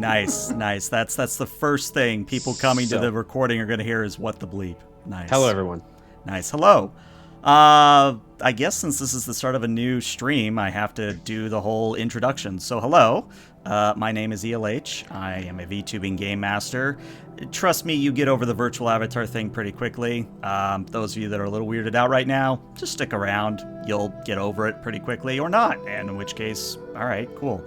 Nice. That's the first thing people coming to the recording are going to hear is what the bleep. Nice. Hello, everyone. Nice. Hello. I guess since this is the start of a new stream, I have to do the whole introduction. So hello, my name is ELH. I am a VTubing game master. Trust me, you get over the virtual avatar thing pretty quickly. Those of you that are a little weirded out right now, just stick around. You'll get over it pretty quickly, or not, and in which case, all right, cool.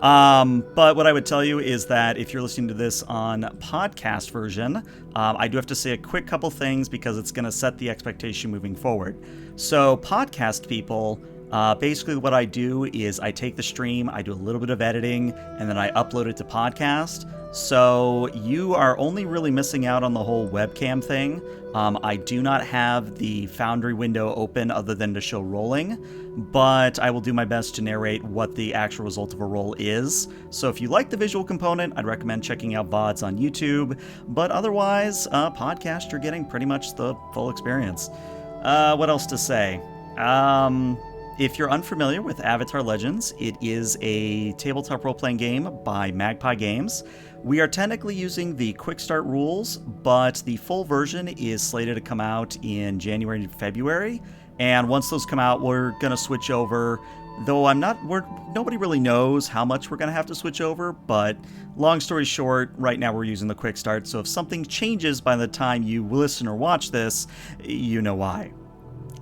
But what I would tell you is that if you're listening to this on podcast version, I do have to say a quick couple things because it's going to set the expectation moving forward. So podcast people, basically what I do is I take the stream, I do a little bit of editing, and then I upload it to podcast. So you are only really missing out on the whole webcam thing. I do not have the Foundry window open other than to show rolling, but I will do my best to narrate what the actual result of a roll is. So if you like the visual component, I'd recommend checking out VODs on YouTube, but otherwise, podcast, you're getting pretty much the full experience. What else to say? If you're unfamiliar with Avatar Legends, it is a tabletop role-playing game by Magpie Games. We are technically using the quick start rules, but the full version is slated to come out in January and February. And once those come out, we're going to switch over, though nobody really knows how much we're going to have to switch over, but long story short, right now we're using the quick start, so if something changes by the time you listen or watch this, you know why.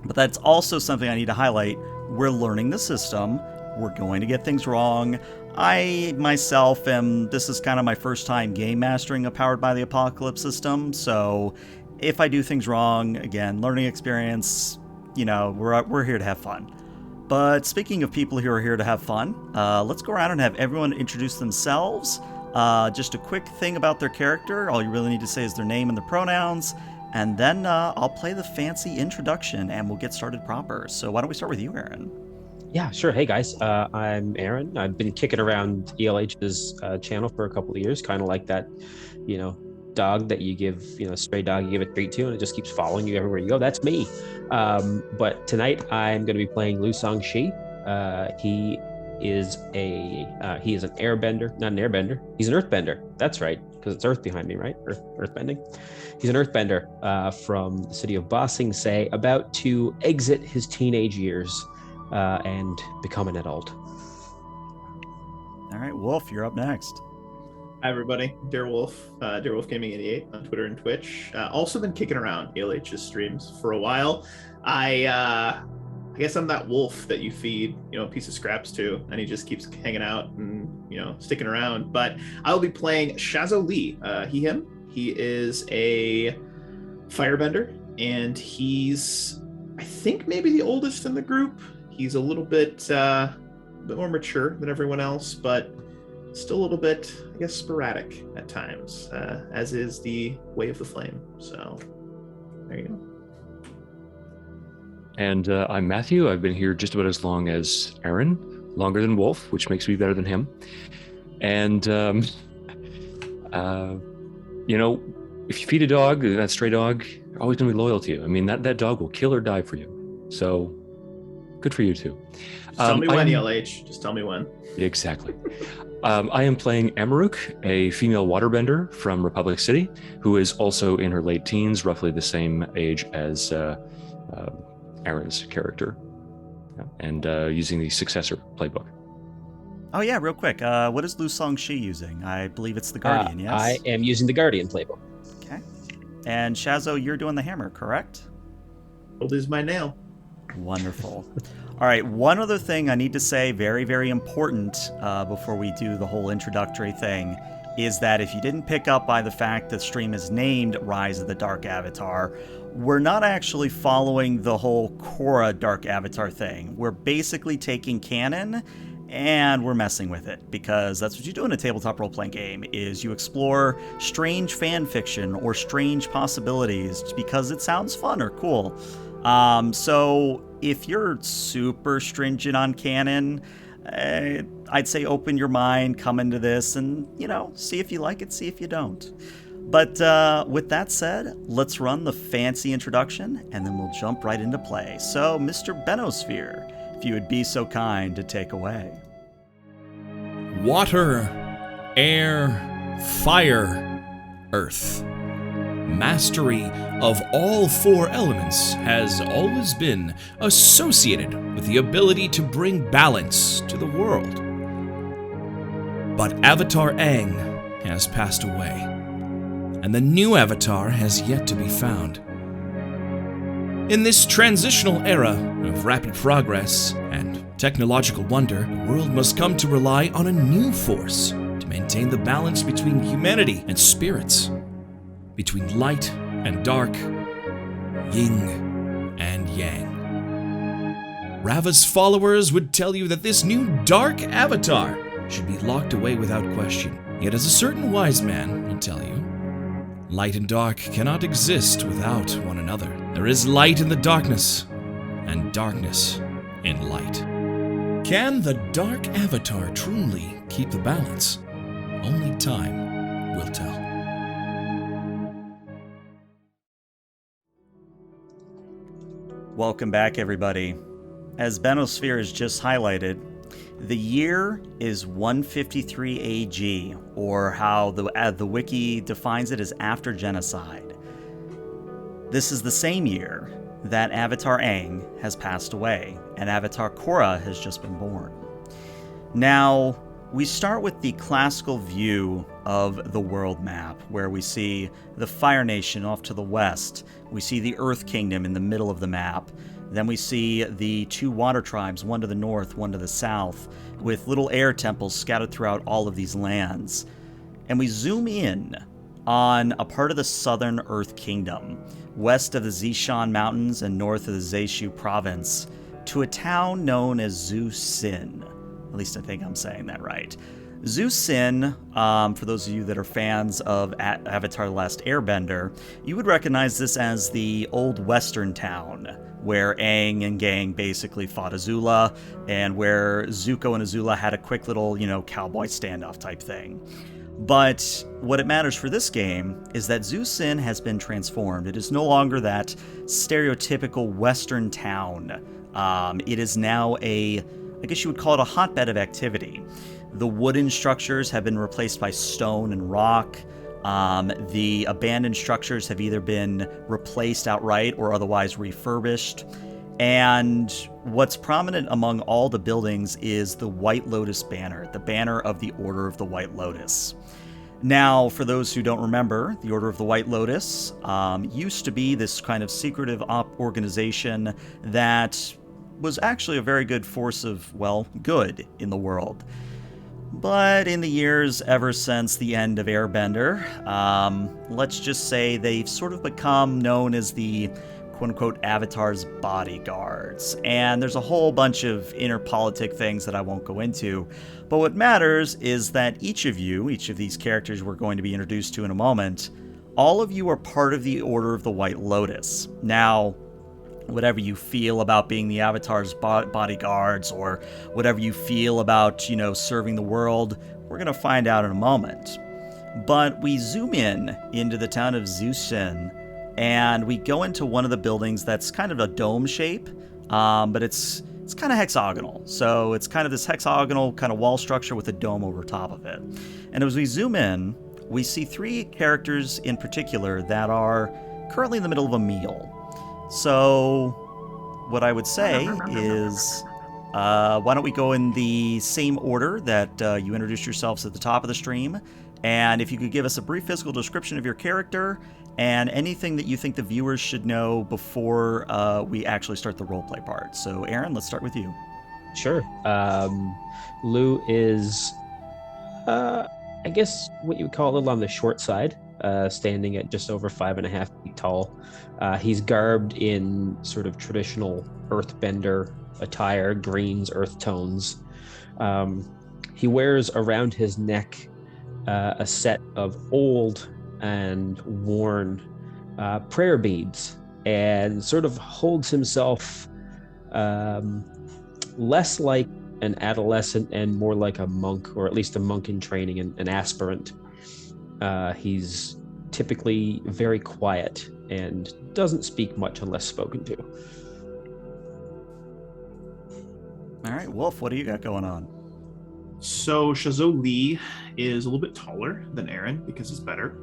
But that's also something I need to highlight. We're learning the system. We're going to get things wrong. I myself this is kind of my first time game mastering a Powered by the Apocalypse system, so if I do things wrong, again, learning experience, we're here to have fun. But speaking of people who are here to have fun, let's go around and have everyone introduce themselves. Just a quick thing about their character. All you really need to say is their name and their pronouns, and then I'll play the fancy introduction and we'll get started proper. So why don't we start with you, Aaron? Yeah, sure. Hey, guys. I'm Aaron. I've been kicking around ELH's channel for a couple of years, kind of like that, dog that you give, stray dog you give a treat to, and it just keeps following you everywhere you go. That's me. But tonight I'm going to be playing Lu Song-shi. He is an airbender, not an airbender. He's an earthbender. That's right, because it's earth behind me, right? Earthbending. He's an earthbender from the city of Ba Sing Se, about to exit his teenage years and become an adult. All right, Wolf, you're up next. Hi, everybody. Dear Wolf Gaming 88 on Twitter and Twitch. Also been kicking around ELH's streams for a while. I guess I'm that wolf that you feed, a piece of scraps to, and he just keeps hanging out and, sticking around. But I'll be playing Shazo Lee, him. He is a firebender, and he's, I think, maybe the oldest in the group. He's a little bit more mature than everyone else, but still a little bit, I guess, sporadic at times, as is the Way of the Flame. So there you go. And I'm Matthew. I've been here just about as long as Aaron, longer than Wolf, which makes me better than him. And, if you feed a dog, that stray dog, you're always going to be loyal to you. I mean, that dog will kill or die for you. So good for you, too. Tell me when, ELH. Just tell me when. Exactly. I am playing Amaruk, a female waterbender from Republic City, who is also in her late teens, roughly the same age as Aaron's character, and using the successor playbook. Oh yeah, real quick. What is Lu Song-shi using? I believe it's the Guardian, yes? I am using the Guardian playbook. Okay. And Shazo, you're doing the hammer, correct? Old is my nail. Wonderful. All right, one other thing I need to say, very, very important, before we do the whole introductory thing, is that if you didn't pick up by the fact that stream is named Rise of the Dark Avatar, we're not actually following the whole Korra Dark Avatar thing. We're basically taking canon and we're messing with it, because that's what you do in a tabletop role-playing game, is you explore strange fan fiction or strange possibilities because it sounds fun or cool. So if you're super stringent on canon, I'd say open your mind, come into this, and, see if you like it, see if you don't. But with that said, let's run the fancy introduction, and then we'll jump right into play. So, Mr. Benosphere, if you would be so kind to take away. Water, air, fire, earth. Mastery of all four elements has always been associated with the ability to bring balance to the world. But Avatar Aang has passed away, and the new Avatar has yet to be found. In this transitional era of rapid progress and technological wonder, the world must come to rely on a new force to maintain the balance between humanity and spirits, between light and dark, yin and yang. Rava's followers would tell you that this new dark avatar should be locked away without question. Yet as a certain wise man will tell you, light and dark cannot exist without one another. There is light in the darkness, and darkness in light. Can the dark avatar truly keep the balance? Only time will tell. Welcome back, everybody. As Benosphere has just highlighted, the year is 153 AG, or how the wiki defines it as after genocide. This is the same year that Avatar Aang has passed away, and Avatar Korra has just been born. Now, we start with the classical view of the world map, where we see the Fire Nation off to the west, we see the Earth Kingdom in the middle of the map, then we see the two water tribes, one to the north, one to the south, with little air temples scattered throughout all of these lands. And we zoom in on a part of the southern Earth Kingdom, west of the Zishan Mountains and north of the Zaishu Province, to a town known as Tu Zin. At least I think I'm saying that right. Tu Zin, for those of you that are fans of Avatar The Last Airbender, you would recognize this as the old western town, where Aang and gang basically fought Azula, and where Zuko and Azula had a quick little, cowboy standoff type thing. But what it matters for this game is that Tu Zin has been transformed. It is no longer that stereotypical western town. It is now I guess you would call it a hotbed of activity. The wooden structures have been replaced by stone and rock. The abandoned structures have either been replaced outright or otherwise refurbished. And what's prominent among all the buildings is the White Lotus banner, the banner of the Order of the White Lotus. Now, for those who don't remember, the Order of the White Lotus used to be this kind of secretive organization that was actually a very good force of, good in the world. But in the years ever since the end of Airbender, let's just say they've sort of become known as the quote-unquote Avatar's bodyguards. And there's a whole bunch of inner politic things that I won't go into. But what matters is that each of these characters we're going to be introduced to in a moment, all of you are part of the Order of the White Lotus. Now, whatever you feel about being the Avatar's bodyguards, or whatever you feel about, serving the world, we're going to find out in a moment. But we zoom into the town of Tu Zin, and we go into one of the buildings that's kind of a dome shape, but it's kind of hexagonal. So it's kind of this hexagonal kind of wall structure with a dome over top of it. And as we zoom in, we see three characters in particular that are currently in the middle of a meal. So what I would say is, why don't we go in the same order that you introduced yourselves at the top of the stream, and if you could give us a brief physical description of your character and anything that you think the viewers should know before we actually start the roleplay part. So Aaron, let's start with you. Sure. Lou is, I guess what you would call a little on the short side, standing at just over 5.5 feet tall. He's garbed in sort of traditional earthbender attire, greens, earth tones. He wears around his neck a set of old and worn prayer beads, and sort of holds himself less like an adolescent and more like a monk, or at least a monk in training, an aspirant. He's typically very quiet and doesn't speak much unless spoken to. All right, Wolf, what do you got going on? So Shazot Lee is a little bit taller than Aaron because he's better,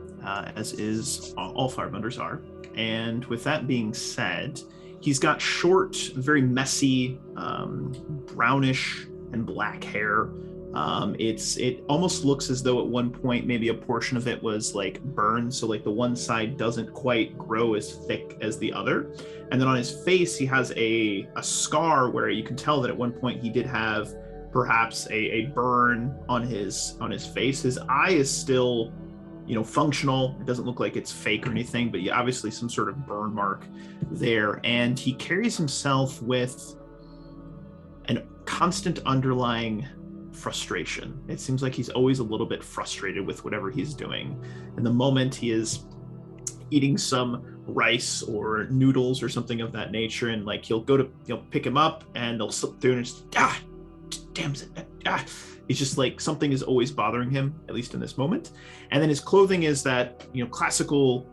as is all firebenders are. And with that being said, he's got short, very messy, brownish and black hair. It almost looks as though at one point maybe a portion of it was like burned, so like the one side doesn't quite grow as thick as the other. And then on his face, he has a scar where you can tell that at one point he did have perhaps a burn on his face. His eye is still, functional. It doesn't look like it's fake or anything, but obviously some sort of burn mark there. And he carries himself with an constant underlying frustration. It seems like he's always a little bit frustrated with whatever he's doing. And the moment he is eating some rice or noodles or something of that nature, and like he'll pick him up and they'll slip through and just damn it. It's just like something is always bothering him, at least in this moment. And then his clothing is that, classical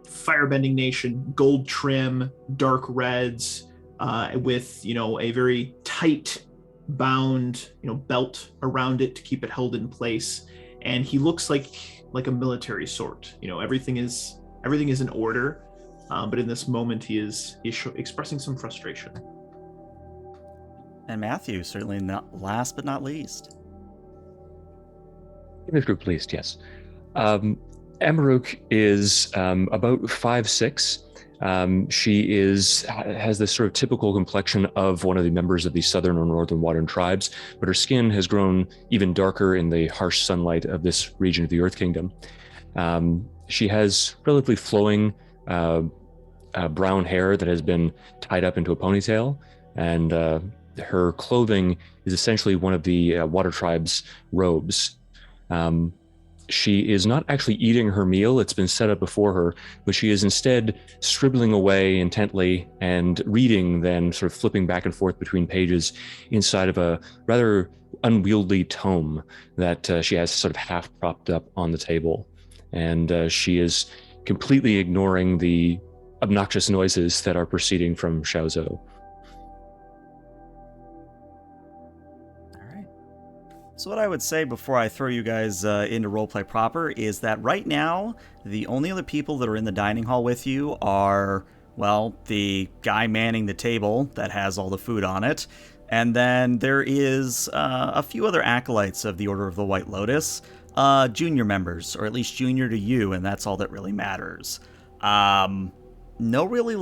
firebending nation, gold trim, dark reds, with, a very tight bound, belt around it to keep it held in place. And he looks like a military sort. Everything is in order. But in this moment, he is expressing some frustration. And Matthew, certainly not last but not least. In this group, least, yes. Amaruk is about 5'6". She has this sort of typical complexion of one of the members of the southern or northern Wadden tribes, but her skin has grown even darker in the harsh sunlight of this region of the Earth Kingdom. She has relatively flowing brown hair that has been tied up into a ponytail, and her clothing is essentially one of the water tribe's robes. She is not actually eating her meal. It's been set up before her, but she is instead scribbling away intently and reading, then sort of flipping back and forth between pages inside of a rather unwieldy tome that she has sort of half propped up on the table. And she is completely ignoring the obnoxious noises that are proceeding from Xiaozhou. So what I would say before I throw you guys into roleplay proper is that right now, the only other people that are in the dining hall with you are, well, the guy manning the table that has all the food on it, and then there is a few other acolytes of the Order of the White Lotus, junior members, or at least junior to you, and that's all that really matters. No really,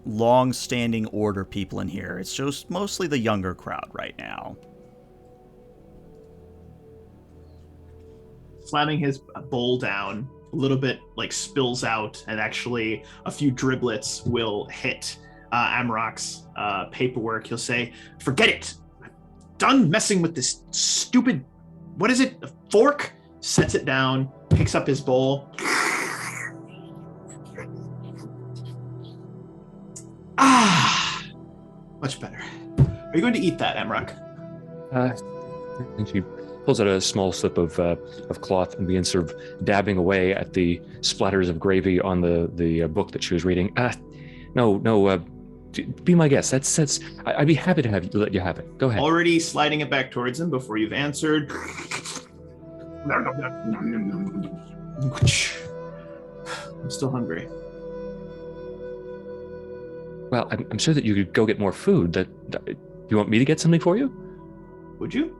long-standing Order people in here. It's just mostly the younger crowd right now. Slamming his bowl down, a little bit spills out, and actually a few driblets will hit Amarok's paperwork. He'll say, "Forget it! I'm done messing with this stupid, what is it, a fork?" Sets it down, picks up his bowl. Much better. Are you going to eat that, Amarok? And she pulls out a small slip of cloth and begins sort of dabbing away at the splatters of gravy on the book that she was reading. No, be my guest. I'd be happy to let you have it. Go ahead. Already sliding it back towards him before you've answered. I'm still hungry. Well, I'm sure that you could go get more food. Do you want me to get something for you? Would you?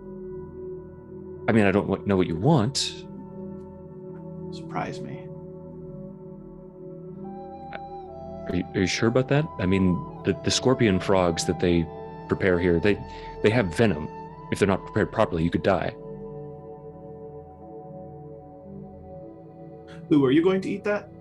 I mean, I don't know what you want. Surprise me. Are you sure about that? I mean, the scorpion frogs that they prepare here, they have venom. If they're not prepared properly, you could die. Lou, are you going to eat that?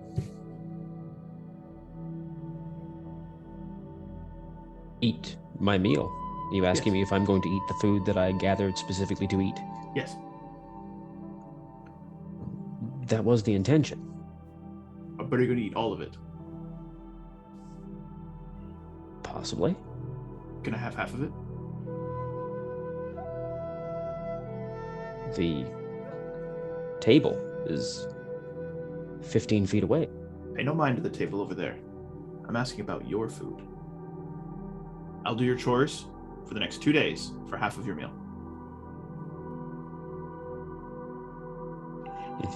Eat my meal? Are you asking me if I'm going to eat the food that I gathered specifically to eat? Yes. That was the intention. But are you going to eat all of it? Possibly. Can I have half of it? The table is 15 feet away. Pay no mind to the table over there. I'm asking about your food. I'll do your chores for the next 2 days for half of your meal.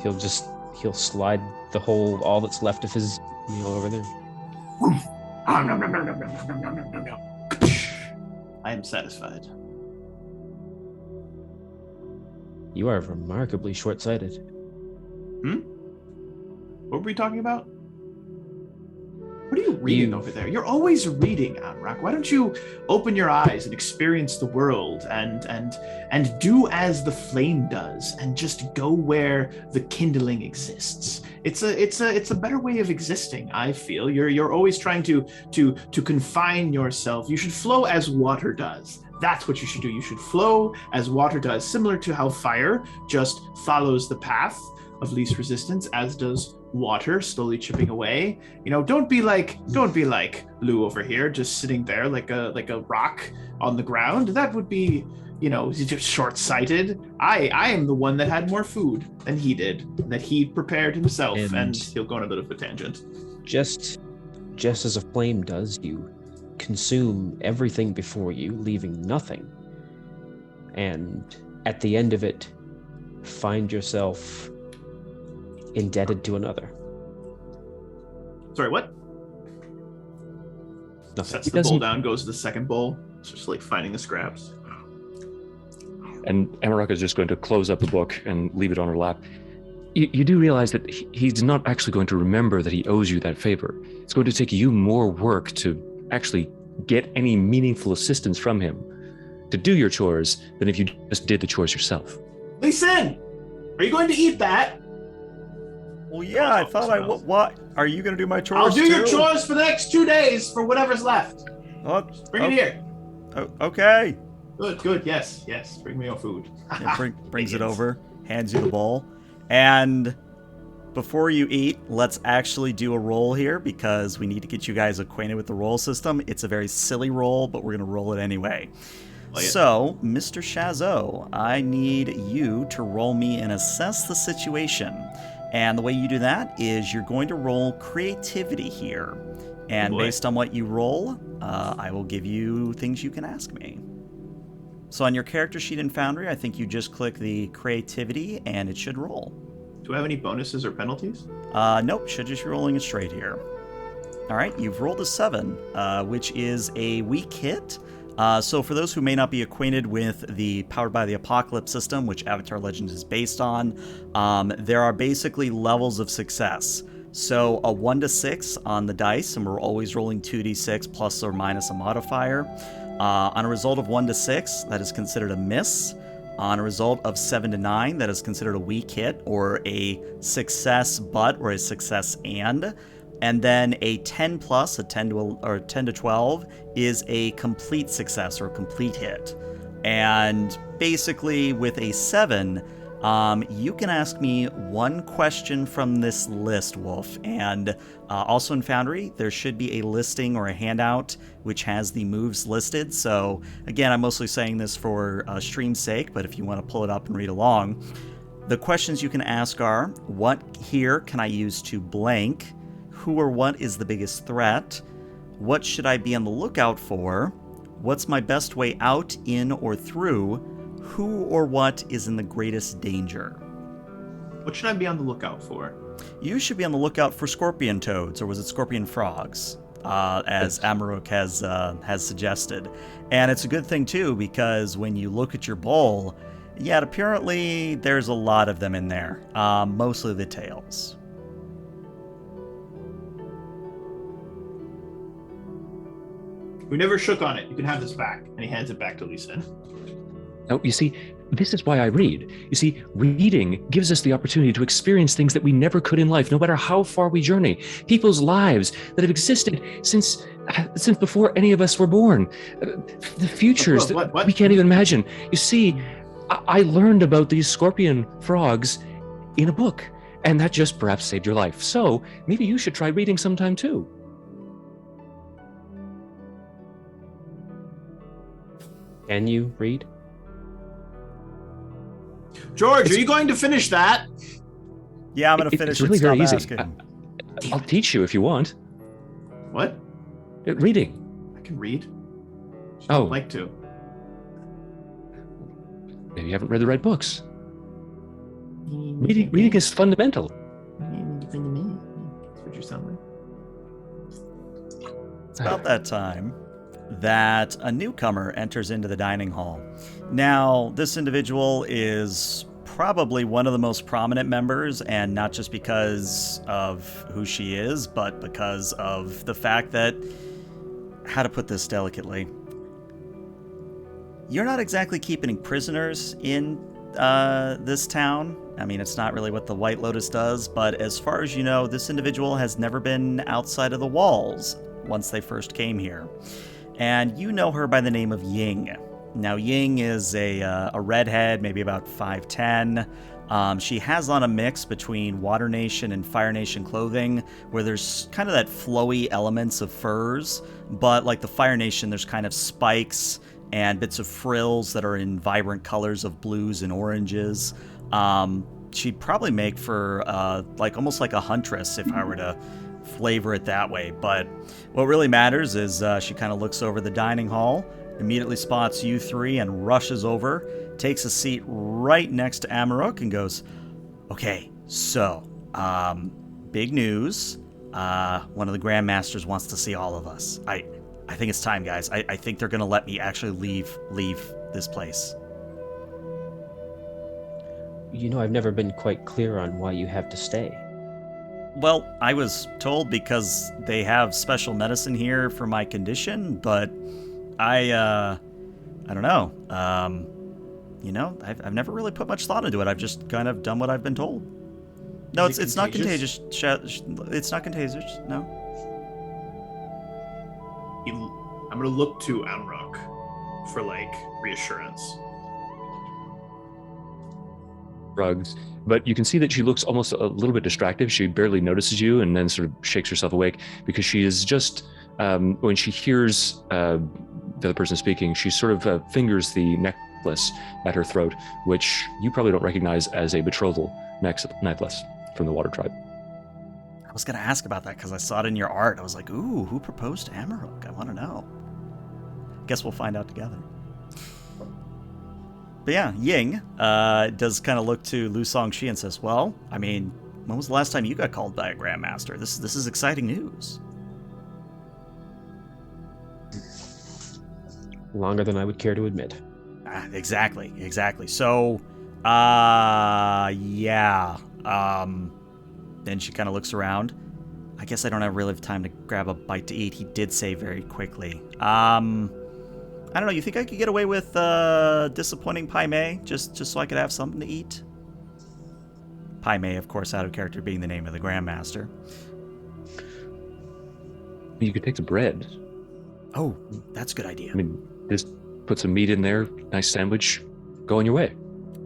He'll slide all that's left of his meal over there. I am satisfied. You are remarkably short-sighted. What were we talking about? What are you reading over there? You're always reading, Amrak. Why don't you open your eyes and experience the world and do as the flame does and just go where the kindling exists. It's a better way of existing, I feel. You're always trying to confine yourself. You should flow as water does. That's what you should do. You should flow as water does, similar to how fire just follows the path of least resistance, as does water, slowly chipping away. Don't be like Lou over here, just sitting there like a rock on the ground. That would be, he's just short-sighted. I am the one that had more food than he did, that he prepared himself, and he'll go on a bit of a tangent. Just as a flame does, you consume everything before you, leaving nothing. And at the end of it, find yourself indebted to another. Sorry, what? Nothing. Sets the bowl down, goes to the second bowl. It's just like finding the scraps. And Amarok is just going to close up the book and leave it on her lap. You do realize that he's not actually going to remember that he owes you that favor. It's going to take you more work to actually get any meaningful assistance from him to do your chores than if you just did the chores yourself. Listen, are you going to eat that? Well, yeah, I thought what? Are you going to do my chores? I'll do your chores for the next 2 days for whatever's left. Bring it here. Okay. Good. Yes. Bring me your food. Brings it over, hands you the bowl. And before you eat, let's actually do a roll here because we need to get you guys acquainted with the roll system. It's a very silly roll, but we're going to roll it anyway. Oh, yeah. So, Mr. Chazot, I need you to roll me and assess the situation. And the way you do that is you're going to roll creativity here. And based on what you roll, I will give you things you can ask me. So on your character sheet in Foundry, I think you just click the creativity and it should roll. Do I have any bonuses or penalties? Nope, should just be rolling it straight here. All right, you've rolled a 7, which is a weak hit. So for those who may not be acquainted with the Powered by the Apocalypse system, which Avatar Legends is based on, there are basically levels of success. So a 1 to 6 on the dice, and we're always rolling 2d6 plus or minus a modifier. On a result of 1 to 6, that is considered a miss. On a result of 7 to 9, that is considered a weak hit, or a success but, or a success and. And then a 10 plus, a 10 to 12, is a complete success or a complete hit. And basically, with a 7, you can ask me one question from this list, Wolf. And also in Foundry, there should be a listing or a handout which has the moves listed. So again, I'm mostly saying this for stream's sake, but if you want to pull it up and read along, the questions you can ask are, what here can I use to blank? Who or what is the biggest threat? What should I be on the lookout for? What's my best way out, in, or through? Who or what is in the greatest danger? What should I be on the lookout for? You should be on the lookout for scorpion toads, or was it scorpion frogs, as Amarok has suggested. And it's a good thing, too, because when you look at your bowl, yeah, apparently there's a lot of them in there, mostly the tails. We never shook on it. You can have this back. And he hands it back to Lisa. Now, you see, this is why I read. You see, reading gives us the opportunity to experience things that we never could in life, no matter how far we journey. People's lives that have existed since before any of us were born. The futures that we can't even imagine. You see, I learned about these scorpion frogs in a book, and that just perhaps saved your life. So maybe you should try reading sometime too. Can you read? George, are you going to finish that? Yeah, I'm going to finish it's really it. very easy. Asking. I'll teach you if you want. What? Reading. I can read. I don't like to. Maybe you haven't read the right books. Reading is fundamental. That's what you sound like. It's about that time that a newcomer enters into the dining hall. Now, this individual is probably one of the most prominent members, and not just because of who she is, but because of the fact that, how to put this delicately, you're not exactly keeping prisoners in this town. I mean, it's not really what the White Lotus does, but as far as you know, this individual has never been outside of the walls once they first came here. And you know her by the name of Ying. Now, Ying is a redhead, maybe about 5'10". She has on a mix between Water Nation and Fire Nation clothing, where there's kind of that flowy elements of furs, but like the Fire Nation, there's kind of spikes and bits of frills that are in vibrant colors of blues and oranges. She'd probably make for almost like a huntress if I were to flavor it that way. But what really matters is she kind of looks over the dining hall, immediately spots you three and rushes over, takes a seat right next to Amarok and goes, "Okay, so, big news. One of the Grand Masters wants to see all of us. I think it's time, guys. I think they're going to let me actually leave this place." I've never been quite clear on why you have to stay. Well, I was told because they have special medicine here for my condition, but I don't know. I've never really put much thought into it. I've just kind of done what I've been told. No, it's not contagious. It's not contagious. No. I'm gonna look to Amrock for reassurance. Rugs, but you can see that she looks almost a little bit distracted. She barely notices you and then sort of shakes herself awake because she is just, when she hears the other person speaking, she sort of fingers the necklace at her throat, which you probably don't recognize as a betrothal necklace from the Water Tribe. I was going to ask about that because I saw it in your art. I was like, ooh, who proposed to Amarok? I want to know. Guess we'll find out together. But yeah, Ying does kind of look to Lu Songshi and says, "Well, I mean, when was the last time you got called by a Grand Master? This is exciting news." Longer than I would care to admit. Exactly. So, yeah. Then she kind of looks around. I guess I don't really have time to grab a bite to eat. He did say very quickly. I don't know, you think I could get away with disappointing Pai Mei just so I could have something to eat? Pai Mei, of course, out of character being the name of the Grand Master. You could take the bread. Oh, that's a good idea. I mean, just put some meat in there, nice sandwich, go on your way.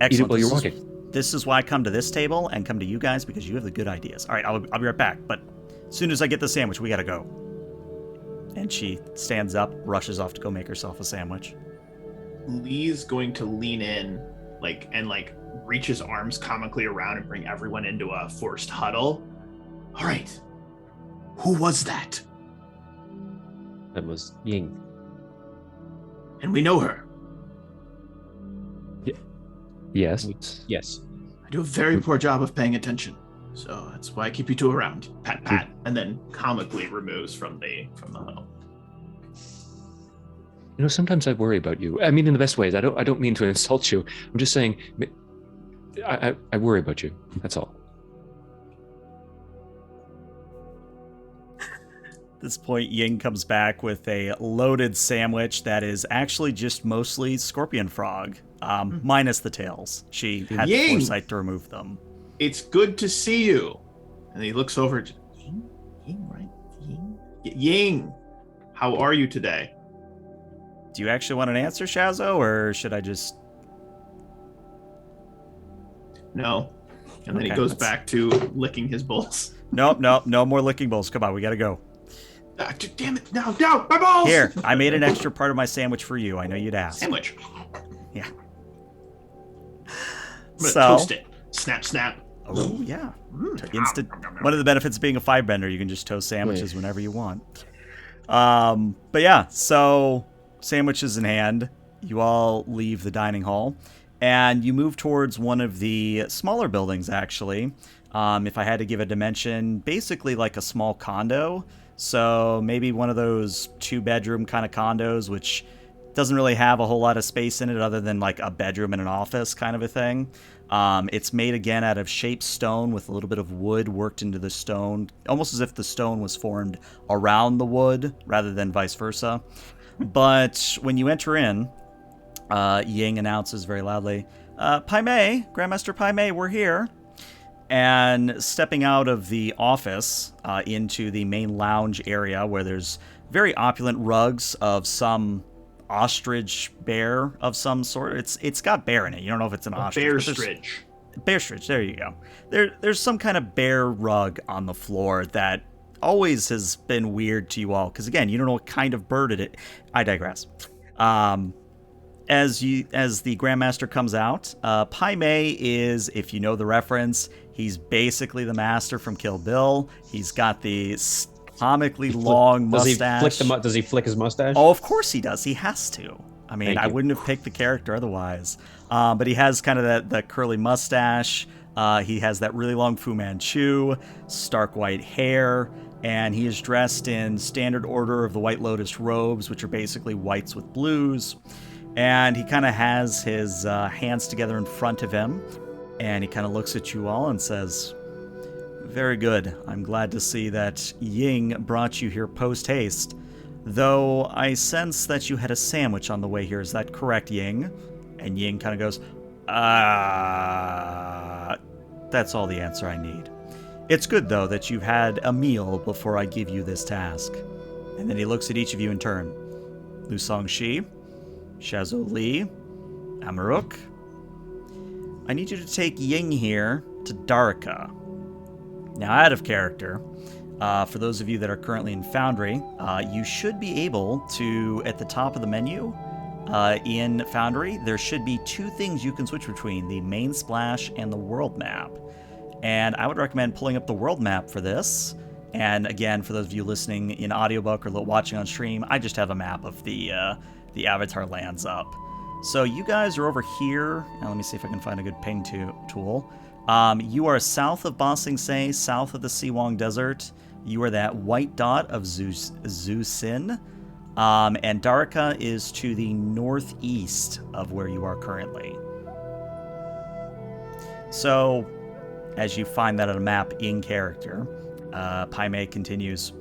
Excellent. Eat it while you're walking. This is why I come to this table and come to you guys, because you have the good ideas. All right, I'll be right back, but as soon as I get the sandwich, we gotta go. And she stands up, rushes off to go make herself a sandwich. Lee's going to lean in, and reach his arms comically around and bring everyone into a forced huddle. All right, who was that? That was Ying. And we know her. Yes. Yes. I do a very poor job of paying attention, so that's why I keep you two around. Pat, and then comically removes from the huddle. Sometimes I worry about you. I mean, in the best ways. I don't mean to insult you. I'm just saying, I worry about you. That's all. At this point, Ying comes back with a loaded sandwich that is actually just mostly scorpion frog, minus the tails. She had the foresight to remove them. It's good to see you. And he looks over to Ying, right? Ying, how are you today? Do you actually want an answer, Shazo, or should I just... No. And then he goes back to licking his bowls. Nope, no more licking bowls. Come on, we gotta go. Damn it, no, my balls! Here, I made an extra part of my sandwich for you. I know you'd ask. Sandwich. Yeah. I'm gonna toast it. Snap. Oh, yeah. Instant. One of the benefits of being a five-bender, you can just toast sandwiches whenever you want. But yeah, so sandwiches in hand, you all leave the dining hall. And you move towards one of the smaller buildings, actually. If I had to give a dimension, basically like a small condo. So maybe one of those 2-bedroom kind of condos, which doesn't really have a whole lot of space in it other than like a bedroom and an office kind of a thing. It's made again out of shaped stone with a little bit of wood worked into the stone, almost as if the stone was formed around the wood rather than vice versa. But when you enter in, Ying announces very loudly, Pai Mei, Grand Master Pai Mei, we're here. And stepping out of the office into the main lounge area where there's very opulent rugs of some ostrich bear of some sort. It's got bear in it. You don't know if it's an ostrich. Bear-stridge. Bear-stridge, there you go. There's some kind of bear rug on the floor that always has been weird to you all, because again, you don't know what kind of bird it is. I digress. As the Grandmaster comes out, Pai Mei is, if you know the reference, he's basically the master from Kill Bill. He's got the comically long mustache. Does he flick his mustache? Oh, of course he does. He has to. I mean, I wouldn't have picked the character otherwise. But he has kind of that curly mustache. He has that really long Fu Manchu, stark white hair, and he is dressed in standard order of the White Lotus robes, which are basically whites with blues. And he kind of has his hands together in front of him, and he kind of looks at you all and says, "Very good. I'm glad to see that Ying brought you here post-haste. Though I sense that you had a sandwich on the way here. Is that correct, Ying?" And Ying kind of goes, that's all the answer I need. It's good, though, that you've had a meal before I give you this task." And then he looks at each of you in turn. Lu Songshi, Shazo Li, Amaruk. I need you to take Ying here to Darika. Now, out of character, for those of you that are currently in Foundry, you should be able to, at the top of the menu, in Foundry, there should be 2 things you can switch between, the main splash and the world map. And I would recommend pulling up the world map for this. And again, for those of you listening in audiobook or watching on stream, I just have a map of the Avatar lands up. So you guys are over here. Now let me see if I can find a good ping tool. You are south of Ba Sing Se, south of the Siwang Desert. You are that white dot of Tu Zin. And Darika is to the northeast of where you are currently. So, as you find that on a map in character, Pai Mei continues,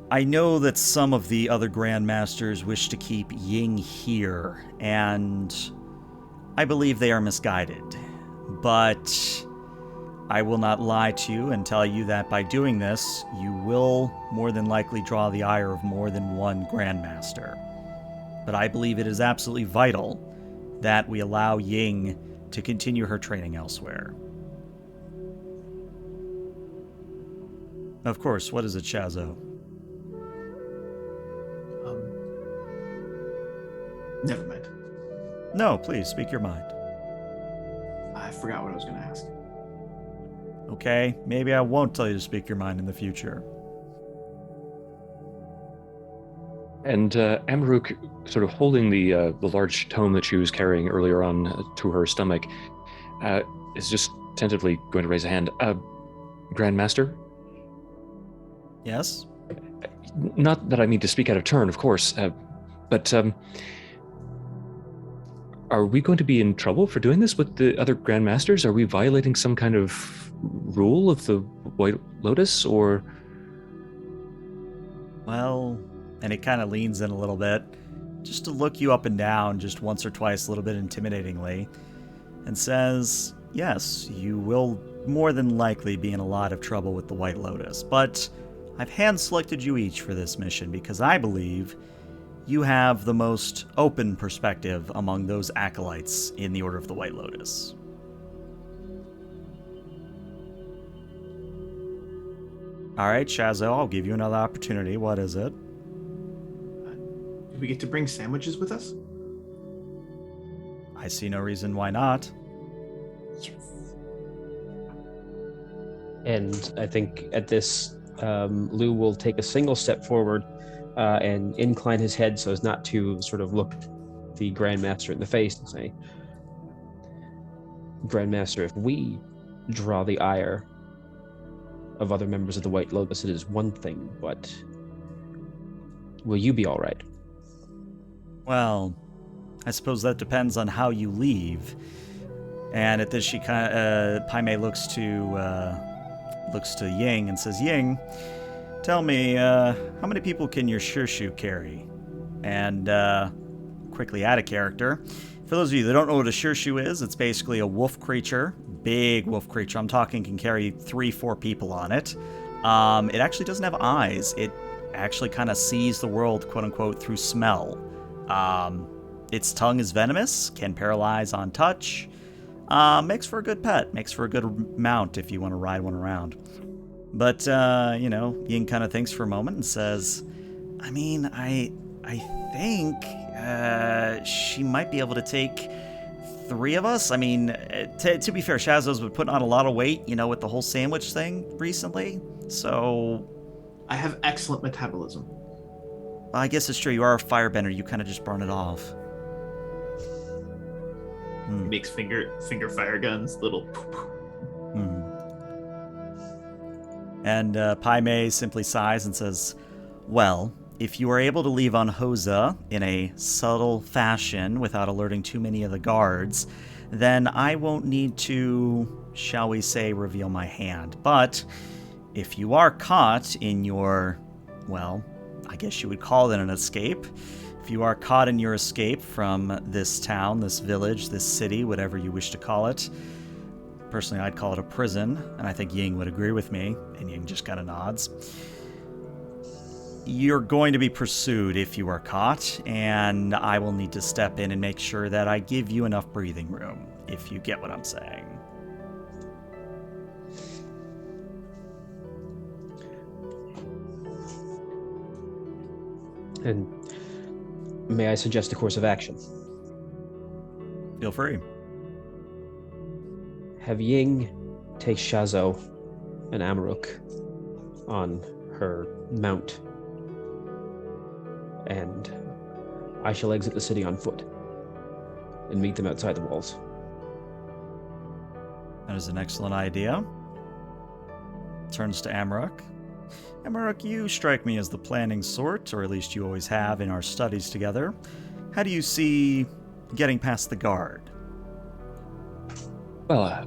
I know that some of the other Grandmasters wish to keep Ying here, and I believe they are misguided. But I will not lie to you and tell you that by doing this, you will more than likely draw the ire of more than one Grandmaster. But I believe it is absolutely vital that we allow Ying to continue her training elsewhere. Of course, what is it, Shazo? Never mind. No, please, speak your mind. I forgot what I was going to ask. Okay, maybe I won't tell you to speak your mind in the future. And Amaruk, sort of holding the large tome that she was carrying earlier on to her stomach, is just tentatively going to raise a hand. Grandmaster? Yes? Not that I mean to speak out of turn, of course, but are we going to be in trouble for doing this with the other Grandmasters? Are we violating some kind of rule of the White Lotus, or...? Well, and it kind of leans in a little bit, just to look you up and down just once or twice, a little bit intimidatingly, and says, yes, you will more than likely be in a lot of trouble with the White Lotus, but I've hand-selected you each for this mission because I believe you have the most open perspective among those acolytes in the Order of the White Lotus. Alright, Shazo, I'll give you another opportunity. What is it? Do we get to bring sandwiches with us? I see no reason why not. And I think at this, Lou will take a single step forward and incline his head so as not to sort of look the Grandmaster in the face and say, Grandmaster, if we draw the ire of other members of the White Lotus, it is one thing, but will you be all right? Well, I suppose that depends on how you leave. And at this, she kind of Paimei looks to Ying and says, "Ying, tell me, how many people can your Shirshu carry?" And quickly add a character. For those of you that don't know what a Shirshu is, it's basically a wolf creature, big wolf creature. I'm talking can carry 3-4 people on it. It actually doesn't have eyes. It actually kind of sees the world, quote unquote, through smell. Its tongue is venomous, can paralyze on touch. Makes for a good pet, makes for a good mount if you want to ride one around. But, Ying kind of thinks for a moment and says, I mean, I think she might be able to take 3 of us. I mean, to be fair, Shazo's been putting on a lot of weight, with the whole sandwich thing recently. So I have excellent metabolism. I guess it's true. You are a firebender. You kind of just burn it off. He makes finger fire guns, little poop. And Paimei simply sighs and says, well, if you are able to leave on Hosa in a subtle fashion without alerting too many of the guards, then I won't need to, shall we say, reveal my hand. But if you are caught in your, well, I guess you would call it an escape. If you are caught in your escape from this town, this village, this city, whatever you wish to call it, personally I'd call it a prison, and I think Ying would agree with me, and Ying just kind of nods. You're going to be pursued if you are caught, and I will need to step in and make sure that I give you enough breathing room, if you get what I'm saying. And may I suggest a course of action? Feel free. Have Ying take Shazo and Amaruk on her mount, and I shall exit the city on foot and meet them outside the walls. That is an excellent idea. Turns to Amaruk. Amaruk, you strike me as the planning sort, or at least you always have in our studies together. How do you see getting past the guard? Well,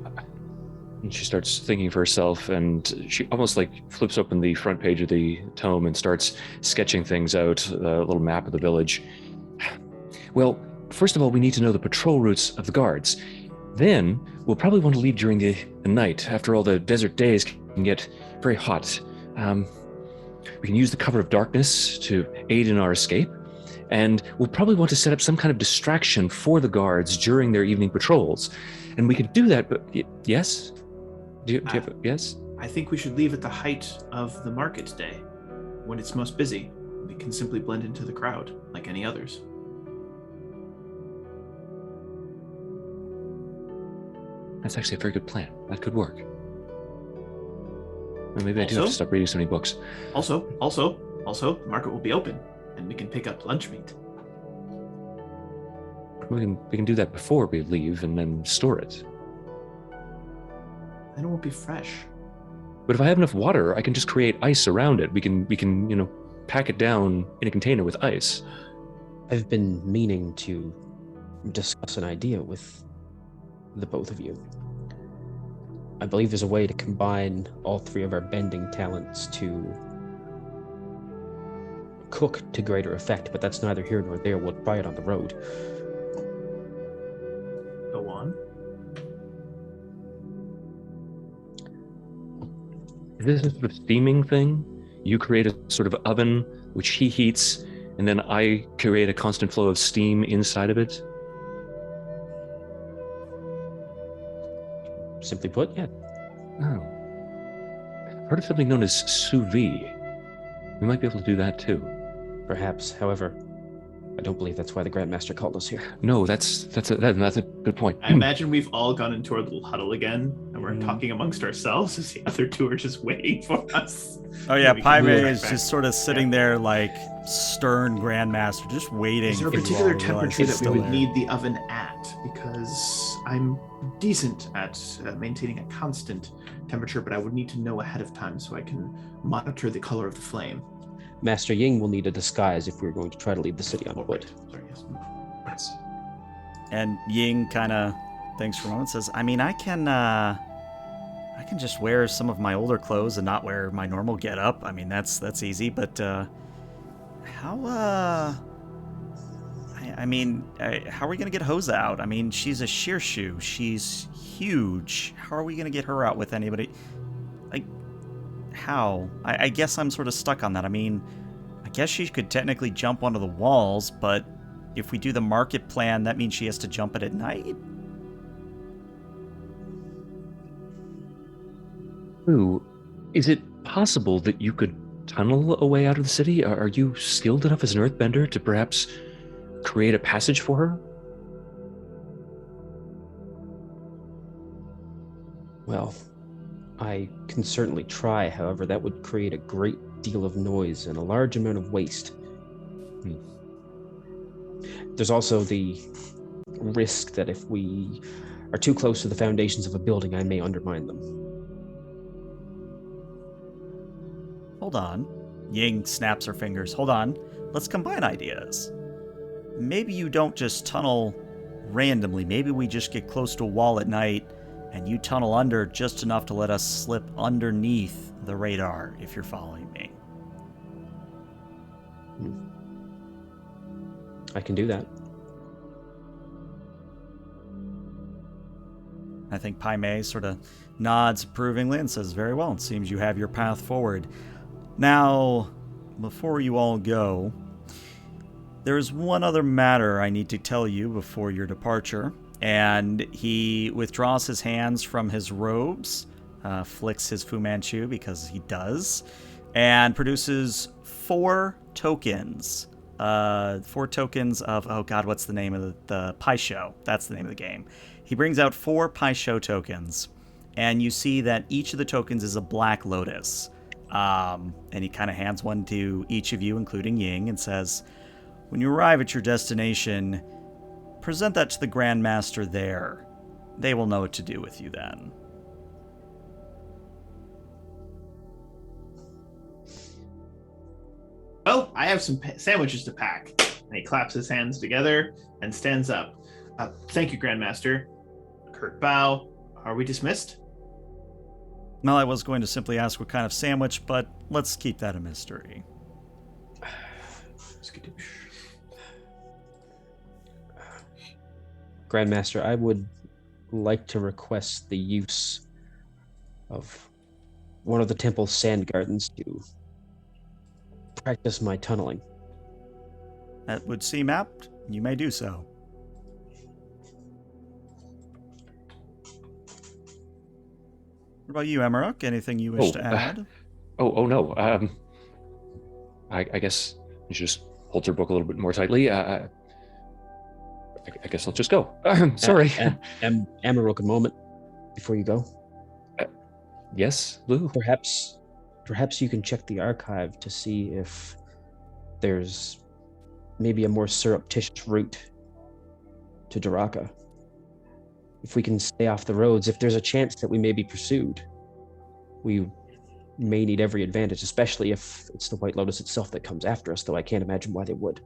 she starts thinking for herself, and she almost like flips open the front page of the tome and starts sketching things out, a little map of the village. Well, first of all, we need to know the patrol routes of the guards. Then, we'll probably want to leave during the night. After all, the desert days can get very hot. We can use the cover of darkness to aid in our escape, and we'll probably want to set up some kind of distraction for the guards during their evening patrols. And we can do that, but yes? Do you have a yes? I think we should leave at the height of the market day, when it's most busy. We can simply blend into the crowd, like any others. That's actually a very good plan. That could work. Well, maybe I do have to stop reading so many books. Also, the market will be open, and we can pick up lunch meat. We can do that before we leave and then store it. Then it won't be fresh. But if I have enough water, I can just create ice around it. We can pack it down in a container with ice. I've been meaning to discuss an idea with the both of you. I believe there's a way to combine all 3 of our bending talents to cook to greater effect, but that's neither here nor there. We'll try it on the road. Go on. Is this a sort of steaming thing? You create a sort of oven which he heats, and then I create a constant flow of steam inside of it? Simply put, yeah. Oh. I've heard of something known as sous vide. We might be able to do that too. Perhaps, however, I don't believe that's why the Grand Master called us here. No, that's a good point. I imagine we've all gone into our little huddle again, and we're talking amongst ourselves as the other 2 are just waiting for us. Oh yeah, Paimei is just sort of sitting there like stern Grand Master, just waiting. Is there a for you particular all to realize temperature he's that we still would there. need the oven at? Because I'm decent at maintaining a constant temperature, but I would need to know ahead of time so I can monitor the color of the flame. Master Ying will need a disguise if we're going to try to leave the city on foot. Sorry, yes. Yes. And Ying kind of thinks for a moment, says, I mean, I can just wear some of my older clothes and not wear my normal getup. I mean, that's easy, but how are we going to get Hosa out? I mean, she's a Shirshu. She's huge. How are we going to get her out with anybody? Like, how? I guess I'm sort of stuck on that. I mean, I guess she could technically jump onto the walls, but if we do the market plan, that means she has to jump it at night? Ooh, is it possible that you could tunnel a way out of the city? Are you skilled enough as an earthbender to perhaps create a passage for her? Well, I can certainly try. However, that would create a great deal of noise and a large amount of waste. There's also the risk that if we are too close to the foundations of a building, I may undermine them. Hold on. Ying snaps her fingers. Hold on. Let's combine ideas. Maybe you don't just tunnel randomly. Maybe we just get close to a wall at night and you tunnel under just enough to let us slip underneath the radar, if you're following me. I can do that. I think Pai Mei sort of nods approvingly and says, very well, it seems you have your path forward. Now, before you all go, there's one other matter I need to tell you before your departure. And he withdraws his hands from his robes, flicks his Fu Manchu because he does, and produces 4 tokens. 4 tokens of, oh god, what's the name of the Pai Sho? That's the name of the game. He brings out 4 Pai Sho tokens, and you see that each of the tokens is a Black Lotus. And he kind of hands one to each of you, including Ying, and says, when you arrive at your destination, present that to the Grand Master there. They will know what to do with you then. Well, I have some sandwiches to pack. And he claps his hands together and stands up. Thank you, Grand Master. Curt bow. Are we dismissed? Well, I was going to simply ask what kind of sandwich, but let's keep that a mystery. Grandmaster, I would like to request the use of one of the temple's sand gardens to practice my tunneling. That would seem apt. You may do so. What about you, Emmerich? Anything you wish to add? No. I guess you should just hold your book a little bit more tightly. I guess I'll just go. Sorry. Emmerich, a moment before you go. Yes, Lou? Perhaps you can check the archive to see if there's maybe a more surreptitious route to Darika. If we can stay off the roads, if there's a chance that we may be pursued, we may need every advantage, especially if it's the White Lotus itself that comes after us, though I can't imagine why they would.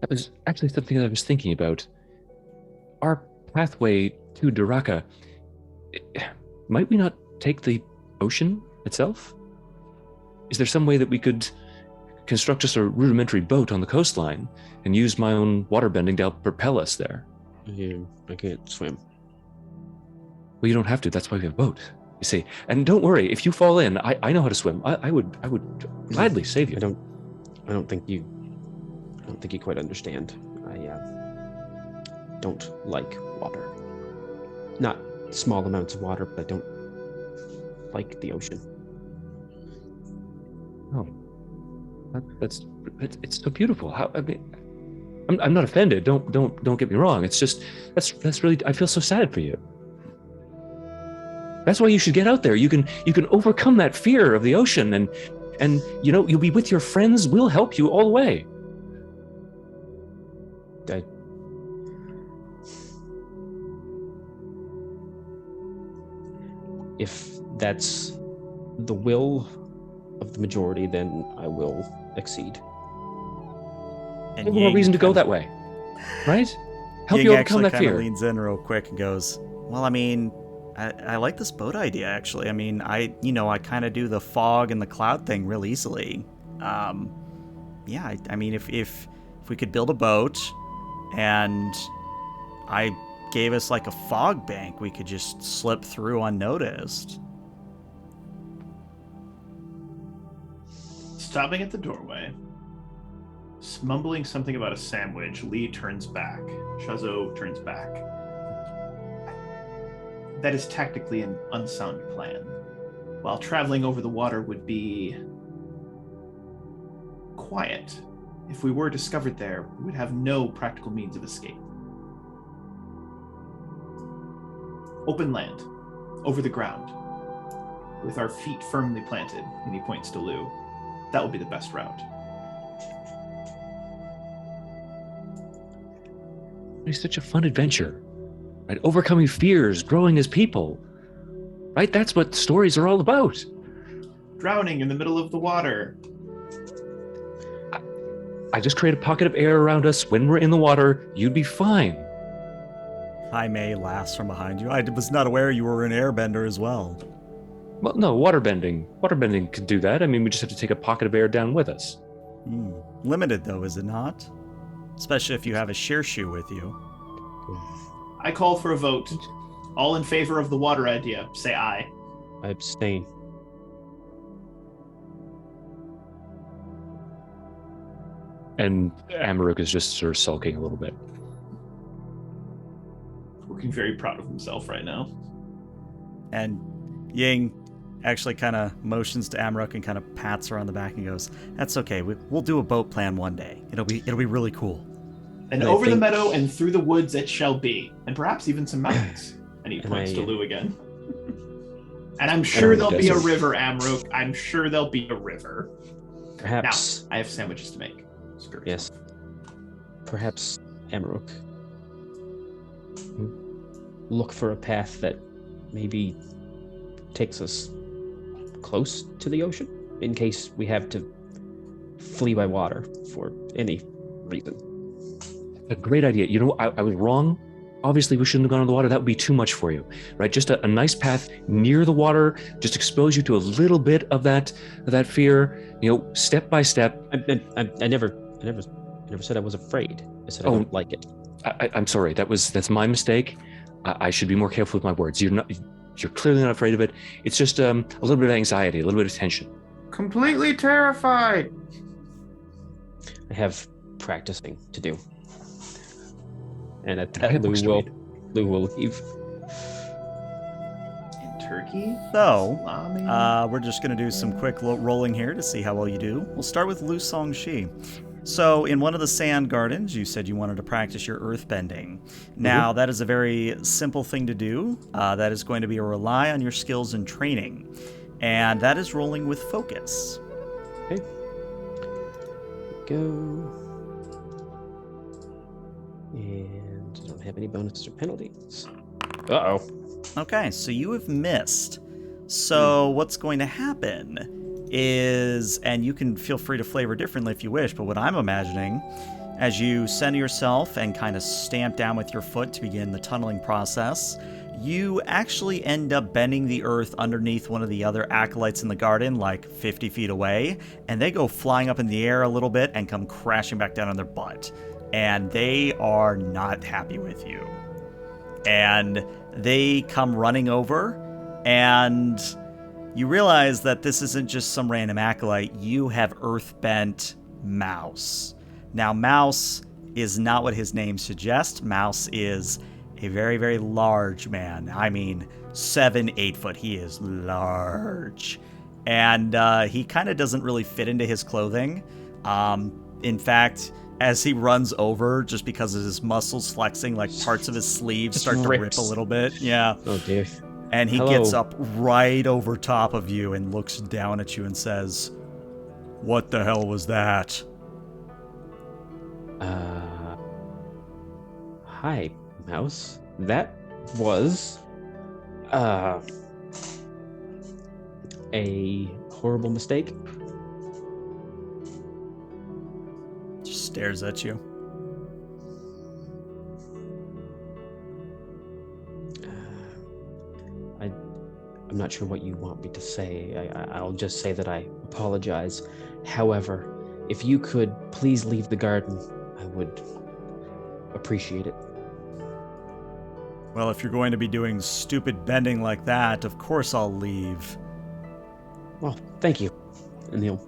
That was actually something that I was thinking about. Our pathway to Darika, might we not take the ocean itself? Is there some way that we could construct just a rudimentary boat on the coastline and use my own waterbending to help propel us there? I can't swim. Well, you don't have to. That's why we have a boat, you see. And don't worry, if you fall in, I know how to swim. I would gladly save you. I don't think you quite understand. I don't like water. Not small amounts of water, but I don't like the ocean. Oh, it's so beautiful. I'm not offended. Don't get me wrong. It's just that's really, I feel so sad for you. That's why you should get out there. You can overcome that fear of the ocean, and you'll be with your friends. We'll help you all the way. if that's the will of the majority, then I will accede. And No more reason to go that way, right? Help Ying you overcome actually that kind of fear. leans in real quick and goes, well, I mean, I like this boat idea, actually. I mean, I kind of do the fog and the cloud thing real easily. Yeah, I mean, if we could build a boat and I gave us like a fog bank, we could just slip through unnoticed. Stopping at the doorway, mumbling something about a sandwich, Lee turns back. Shazo turns back. That is tactically an unsound plan. While traveling over the water would be quiet, if we were discovered there, we would have no practical means of escape. Open land, over the ground, with our feet firmly planted, and he points to Lou. That would be the best route. It's such a fun adventure, right? Overcoming fears, growing as people, right? That's what stories are all about. Drowning in the middle of the water. I just create a pocket of air around us. When we're in the water, you'd be fine. Paimei laughs from behind you. I was not aware you were an airbender as well. Well, no, waterbending. Waterbending could do that. I mean, we just have to take a pocket of air down with us. Limited, though, is it not? Especially if you have a sheer shoe with you. I call for a vote. All in favor of the water idea, say aye. I abstain. And Amaruk is just sort of sulking a little bit. Looking very proud of himself right now. And Ying actually kind of motions to Amaruk and kind of pats her on the back and goes, "That's okay. We'll do a boat plan one day. It'll be really cool." And over the meadow and through the woods it shall be, and perhaps even some mountains. And he points to Lou again. And I'm sure there'll be a river, Amaruk. I'm sure there'll be a river. Perhaps. Now, I have sandwiches to make. Yes. Perhaps Amaruk. Look for a path that maybe takes us close to the ocean in case we have to flee by water for any reason. A great idea. You know, I was wrong. Obviously, we shouldn't have gone on the water. That would be too much for you, right? Just a nice path near the water, just expose you to a little bit of that fear. You know, step by step. I never said I was afraid. I said I don't like it. I'm sorry. That's my mistake. I should be more careful with my words. You're clearly not afraid of it. It's just a little bit of anxiety, a little bit of tension. Completely terrified. I have practicing to do. And at that, Lou will leave. In Turkey? So, Salami? we're just going to do some quick rolling here to see how well you do. We'll start with Lu Songshi. So, in one of the sand gardens, you said you wanted to practice your earthbending. Now, that is a very simple thing to do. That is going to be a rely on your skills and training. And that is rolling with focus. Okay. Go. And I don't have any bonuses or penalties. Uh-oh. Okay, so you have missed. So what's going to happen is, and you can feel free to flavor differently if you wish, but what I'm imagining, as you center yourself and kind of stamp down with your foot to begin the tunneling process, you actually end up bending the earth underneath one of the other acolytes in the garden, like 50 feet away, and they go flying up in the air a little bit and come crashing back down on their butt. And they are not happy with you. And they come running over, and you realize that this isn't just some random acolyte. You have earthbent Mouse. Now, Mouse is not what his name suggests. Mouse is a very, very large man. I mean, 7-8 foot. He is large. And he kind of doesn't really fit into his clothing. In fact, as he runs over, just because of his muscles flexing, like parts of his sleeves start to rip a little bit. Yeah. Oh, dear. And he gets up right over top of you and looks down at you and says, "What the hell was that?" Hi, Mouse. That was, a horrible mistake? Just stares at you. I'm not sure what you want me to say. I'll just say that I apologize. However, if you could please leave the garden, I would appreciate it. Well, if you're going to be doing stupid bending like that, of course I'll leave. Well, thank you. And he'll...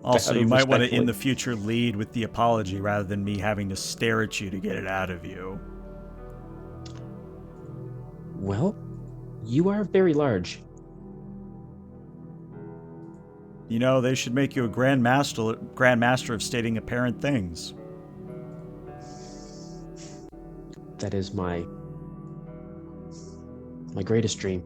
Also, you might want to, in the future, lead with the apology rather than me having to stare at you to get it out of you. Well, you are very large. You know, they should make you a Grand Master of stating apparent things. That is my greatest dream.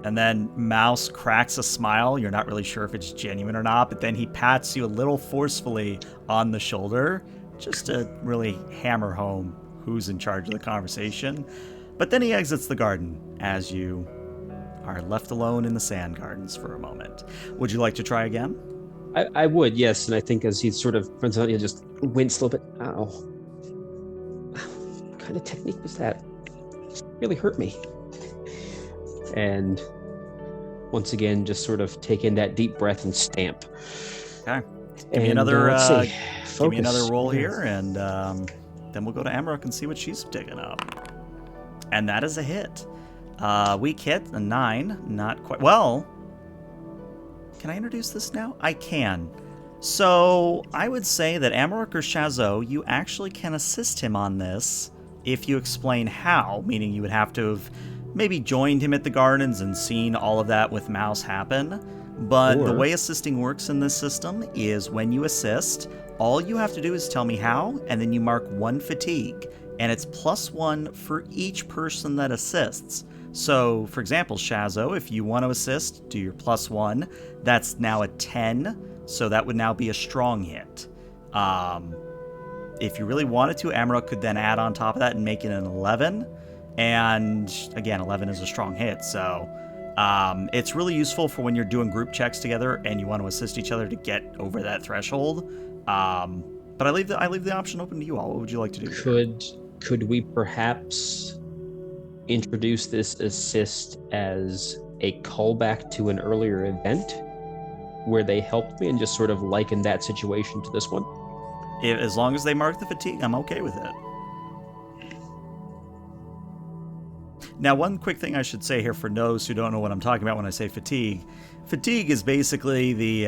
And then Mouse cracks a smile. You're not really sure if it's genuine or not, but then he pats you a little forcefully on the shoulder, just to really hammer home who's in charge of the conversation. But then he exits the garden as you are left alone in the sand gardens for a moment. Would you like to try again? I would, yes. And I think as he sort of runs out, he'll just wince a little bit. Ow. What kind of technique was that? It really hurt me. And once again, just sort of take in that deep breath and stamp. Okay. Give me another roll Yeah. here, and then we'll go to Amarok and see what she's digging up. And that is a hit. Weak hit, a 9. Not quite. Well, can I introduce this now? I can. So I would say that Amarok or Shazo, you actually can assist him on this if you explain how, meaning you would have to have maybe joined him at the gardens and seen all of that with Mouse happen. But the way assisting works in this system is when you assist, all you have to do is tell me how, and then you mark 1 fatigue. And it's +1 for each person that assists. So, for example, Shazo, if you want to assist, do your +1. That's now a 10, so that would now be a strong hit. If you really wanted to, Amarok could then add on top of that and make it an 11. And again, 11 is a strong hit, so it's really useful for when you're doing group checks together and you want to assist each other to get over that threshold. But I leave the option open to you all. What would you like to do? Could we perhaps introduce this assist as a callback to an earlier event where they helped me and just sort of liken that situation to this one? As long as they mark the fatigue, I'm okay with it. Now, one quick thing I should say here for those who don't know what I'm talking about when I say fatigue. Fatigue is basically the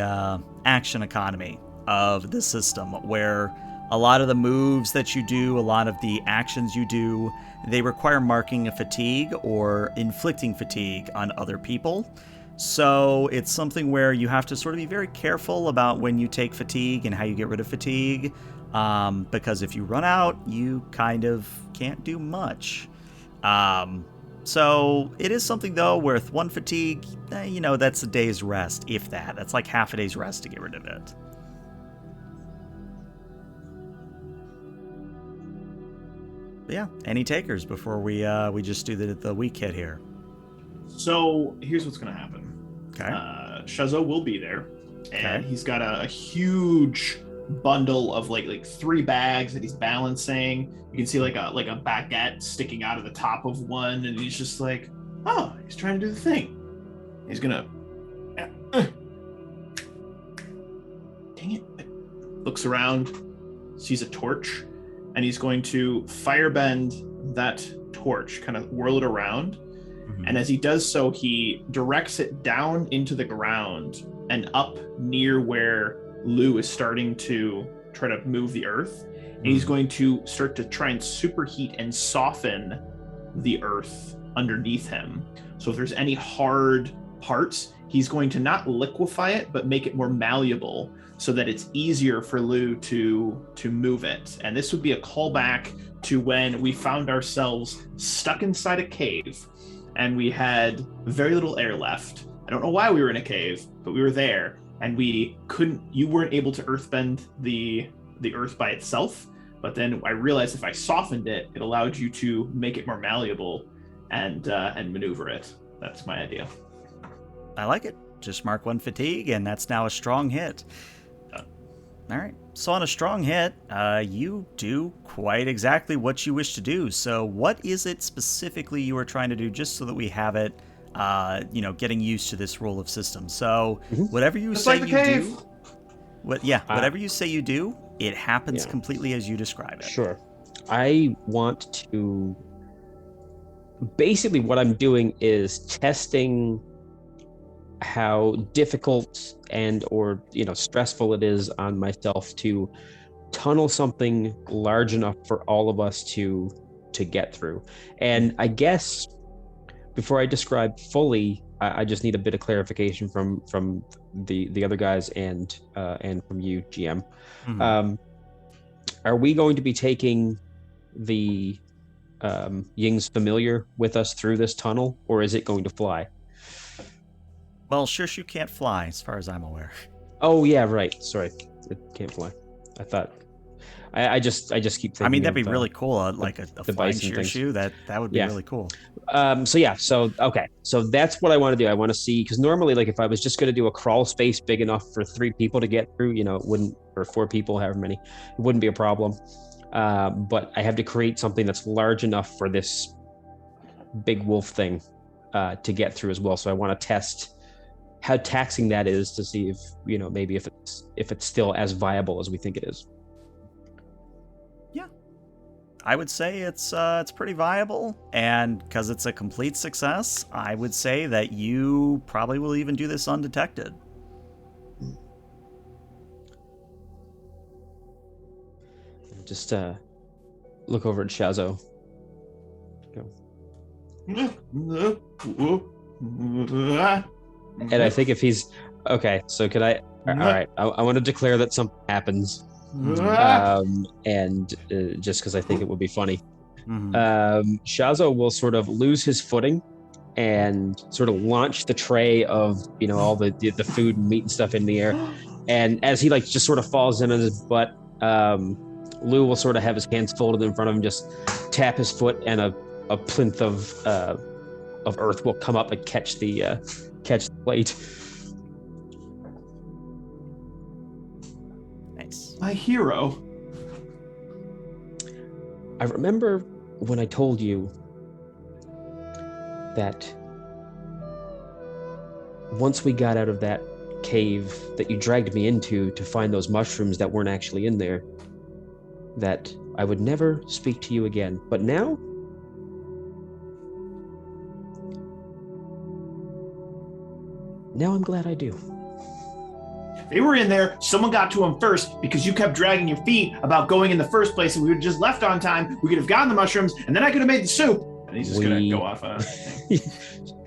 action economy of the system, where a lot of the moves that you do, a lot of the actions you do, they require marking a fatigue or inflicting fatigue on other people. So it's something where you have to sort of be very careful about when you take fatigue and how you get rid of fatigue, because if you run out, you kind of can't do much. So it is something, though, with 1 fatigue, that's a day's rest, if that. That's like half a day's rest to get rid of it. But yeah, any takers before we just do the weak hit here? So here's what's going to happen. Okay. Shazo will be there, and he's got a huge bundle of like 3 bags that he's balancing. You can see like a baguette sticking out of the top of one, and he's just like, oh, he's trying to do the thing. He's gonna dang it. Looks around, sees a torch, and he's going to firebend that torch, kind of whirl it around. Mm-hmm. And as he does so, he directs it down into the ground and up near where Lou is starting to try to move the earth. And he's going to start to try and superheat and soften the earth underneath him. So if there's any hard parts, he's going to not liquefy it, but make it more malleable so that it's easier for Lou to move it. And this would be a callback to when we found ourselves stuck inside a cave and we had very little air left. I don't know why we were in a cave, but we were there, and you weren't able to earthbend the earth by itself. But then I realized if I softened it, it allowed you to make it more malleable and maneuver it. That's my idea. I like it. Just mark 1 fatigue, and that's now a strong hit. All right. So on a strong hit, you do quite exactly what you wish to do. So what is it specifically you are trying to do, just so that we have it, getting used to this rule of system? So whatever you Just say like the you cave. do, whatever you say you do, it happens Yeah. completely as you describe it. Sure. I want to. Basically, what I'm doing is testing how difficult and or stressful it is on myself to tunnel something large enough for all of us to get through. And I guess before I describe fully, I just need a bit of clarification from the other guys and from you, GM. Mhm. Are we going to be taking the Ying's familiar with us through this tunnel, or is it going to fly? Well, Shirshu can't fly, as far as I'm aware. Oh yeah, right. Sorry, it can't fly. I thought. I just keep thinking. I mean, that'd be of, really cool. Like a the flying bison things. Shirshu. That would be Yeah. really cool. So that's what I want to do. I want to see, because normally, like, if I was just going to do a crawl space big enough for 3 people to get through, it wouldn't, or 4 people, however many, it wouldn't be a problem. But I have to create something that's large enough for this big wolf thing to get through as well. So I want to test how taxing that is to see if maybe if it's still as viable as we think it is. Yeah, I would say it's pretty viable, and because it's a complete success, I would say that you probably will even do this undetected. Just look over at Shazo. And I think if he's okay, so could I? All right, I want to declare that something happens, and just because I think it would be funny, Shazo will sort of lose his footing and sort of launch the tray of all the food and meat and stuff in the air, and as he just sort of falls in on his butt, Lou will sort of have his hands folded in front of him, just tap his foot, and a plinth of earth will come up and catch the plate. Nice. My hero. I remember when I told you that once we got out of that cave that you dragged me into to find those mushrooms that weren't actually in there, that I would never speak to you again. But now, I'm glad I do. They were in there. Someone got to them first because you kept dragging your feet about going in the first place, and we would have just left on time. We could have gotten the mushrooms, and then I could have made the soup. And he's just gonna go off on a thing.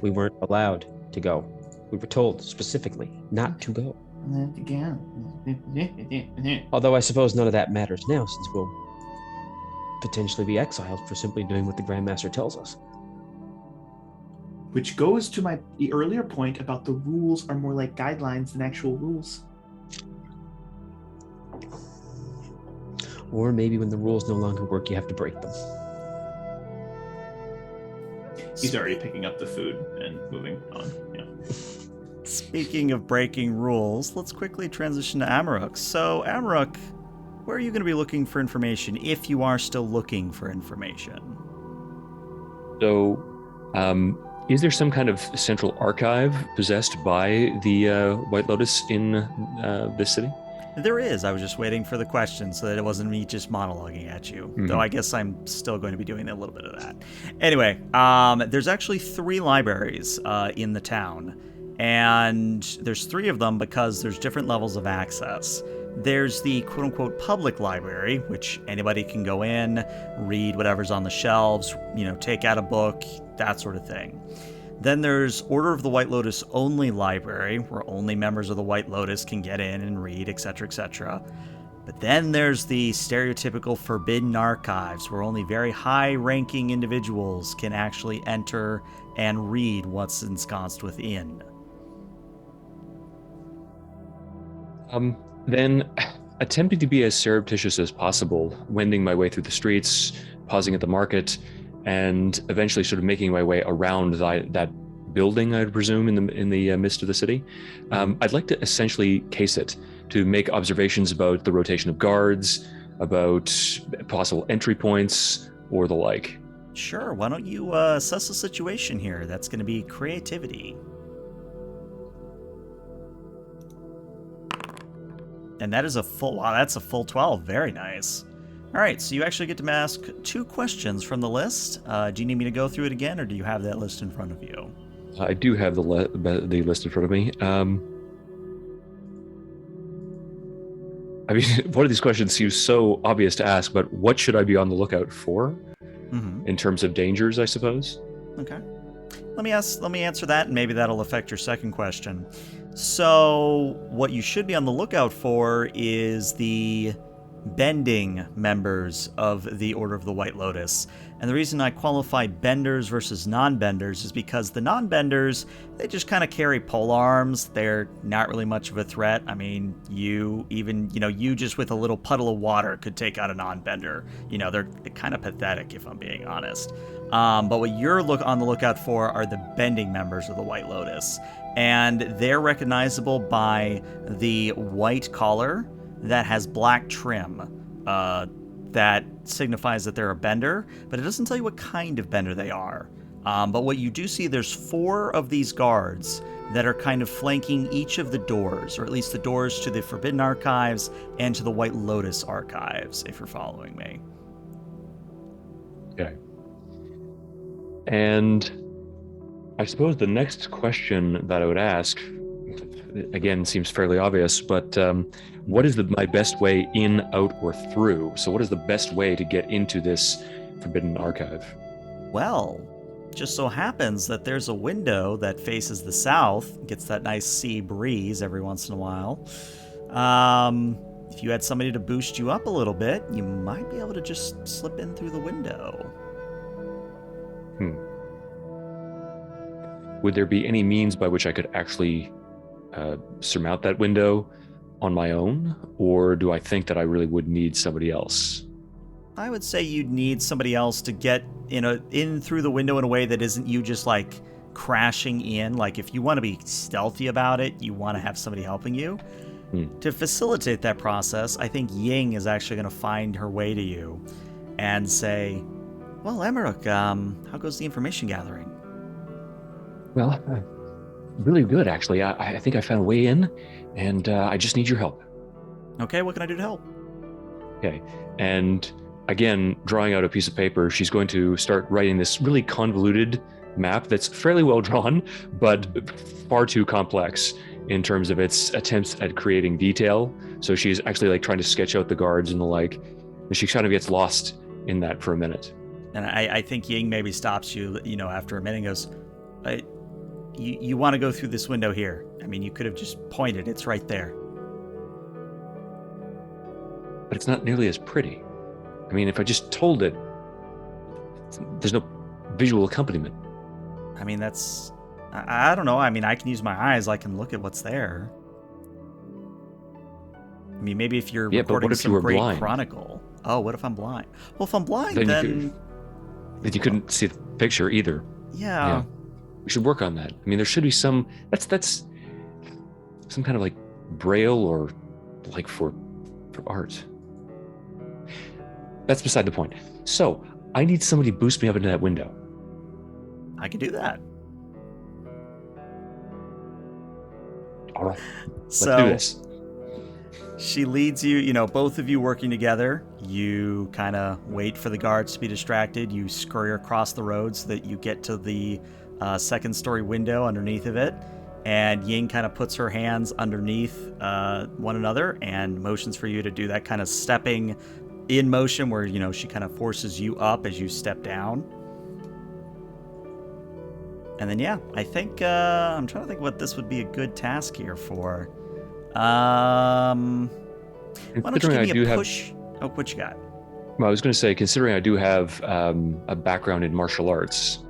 We weren't allowed to go. We were told specifically not to go. Again. Although I suppose none of that matters now, since we'll potentially be exiled for simply doing what the Grand Master tells us. Which goes to my earlier point about the rules are more like guidelines than actual rules. Or maybe when the rules no longer work, you have to break them. He's already picking up the food and moving on. Yeah. Speaking of breaking rules, let's quickly transition to Amaruk. So, Amaruk, where are you going to be looking for information, if you are still looking for information? So, is there some kind of central archive possessed by the White Lotus in this city? There is. I was just waiting for the question so that it wasn't me just monologuing at you. Mm-hmm. Though I guess I'm still going to be doing a little bit of that. Anyway, there's actually 3 libraries in the town. And there's 3 of them because there's different levels of access. There's the quote-unquote public library, which anybody can go in, read whatever's on the shelves, take out a book, that sort of thing. Then there's Order of the White Lotus only library, where only members of the White Lotus can get in and read, etc., etc. But then there's the stereotypical forbidden archives, where only very high-ranking individuals can actually enter and read what's ensconced within. Then, attempting to be as surreptitious as possible, wending my way through the streets, pausing at the market, and eventually sort of making my way around that building, I'd presume, in the midst of the city. I'd like to essentially case it to make observations about the rotation of guards, about possible entry points, or the like. Sure, why don't you assess the situation here? That's going to be creativity. And that is a full, wow, that's a full 12. Very nice. All right, so you actually get to ask 2 questions from the list. Do you need me to go through it again, or do you have that list in front of you? I do have the list in front of me. I mean, one of these questions seems so obvious to ask, but what should I be on the lookout for in terms of dangers, I suppose? Okay. Let me answer that, and maybe that'll affect your second question. So, what you should be on the lookout for is the bending members of the Order of the White Lotus. And the reason I qualify benders versus non-benders is because the non-benders, they just kind of carry pole arms. They're not really much of a threat. I mean, you just with a little puddle of water could take out a non-bender. They're kind of pathetic, if I'm being honest. But what you're on the lookout for are the bending members of the White Lotus. And they're recognizable by the white collar that has black trim that signifies that they're a bender, but it doesn't tell you what kind of bender they are. But what you do see, there's 4 of these guards that are kind of flanking each of the doors, or at least the doors to the Forbidden Archives and to the White Lotus Archives, if you're following me. Okay. And I suppose the next question that I would ask, again, seems fairly obvious, but what is my best way in, out, or through? So what is the best way to get into this Forbidden Archive? Well, just so happens that there's a window that faces the south, gets that nice sea breeze every once in a while. If you had somebody to boost you up a little bit, you might be able to just slip in through the window. Would there be any means by which I could actually surmount that window on my own, or do I think that I really would need somebody else? I would say you'd need somebody else to get in through the window in a way that isn't you just like crashing in. Like if you want to be stealthy about it, you want to have somebody helping you. To facilitate that process, I think Ying is actually going to find her way to you and say, well, Emmerich, how goes the information gathering? Well, really good, actually. I think I found a way in, and I just need your help. Okay, what can I do to help? Okay, and again, drawing out a piece of paper, she's going to start writing this really convoluted map that's fairly well drawn, but far too complex in terms of its attempts at creating detail. So she's actually like trying to sketch out the guards and the like, and she kind of gets lost in that for a minute. And I think Ying maybe stops you, after a minute and goes, You want to go through this window here. I mean, you could have just pointed. It's right there. But it's not nearly as pretty. I mean, if I just told it, there's no visual accompaniment. I mean, I don't know. I mean, I can use my eyes. I can look at what's there. I mean, maybe if you're recording some great blind? Chronicle. Oh, what if I'm blind? Well, if I'm blind, then you couldn't see the picture either. Yeah. We should work on that. I mean, there should be some. That's some kind of like braille or like for art. That's beside the point. So I need somebody to boost me up into that window. I can do that. All right. Let's do this. She leads you, both of you working together. You kind of wait for the guards to be distracted. You scurry across the road so that you get to the second story window underneath of it. And Ying kind of puts her hands underneath one another and motions for you to do that kind of stepping in motion where, she kind of forces you up as you step down. And then, I think, I'm trying to think what this would be a good task here for. Why don't you give me a push? Oh, what you got? Well, I was going to say, considering I do have a background in martial arts,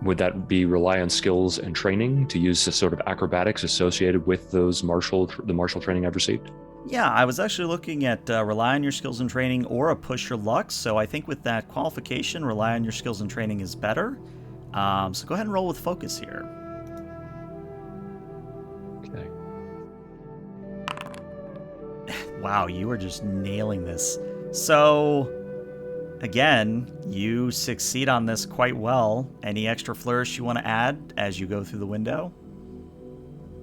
would that be rely on skills and training to use the sort of acrobatics associated with those the martial training I've received? Yeah, I was actually looking at rely on your skills and training or a push your luck. So I think with that qualification, rely on your skills and training is better. So go ahead and roll with focus here. Okay. Wow, you are just nailing this. So, again, you succeed on this quite well. Any extra flourish you want to add as you go through the window?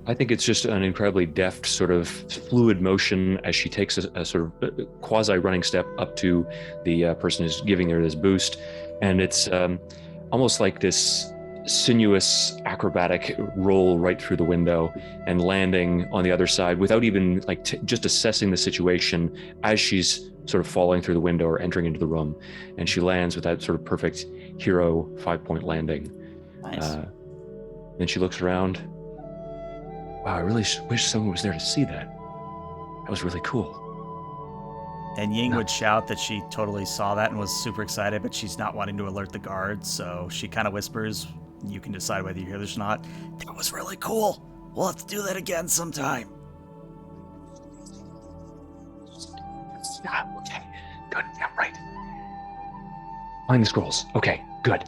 I think it's just an incredibly deft sort of fluid motion as she takes a sort of quasi-running step up to the person who's giving her this boost. And it's almost like this sinuous acrobatic roll right through the window and landing on the other side without even like just assessing the situation as she's sort of falling through the window or entering into the room. And she lands with that sort of perfect hero 5-point landing. Nice. Then she looks around. Wow, I really wish someone was there to see that. That was really cool. And Ying would shout that she totally saw that and was super excited, but she's not wanting to alert the guards, so she kind of whispers, you can decide whether you hear this or not, that was really cool. We'll have to do that again sometime. Okay, good, yeah, right. Find the scrolls. Okay, good.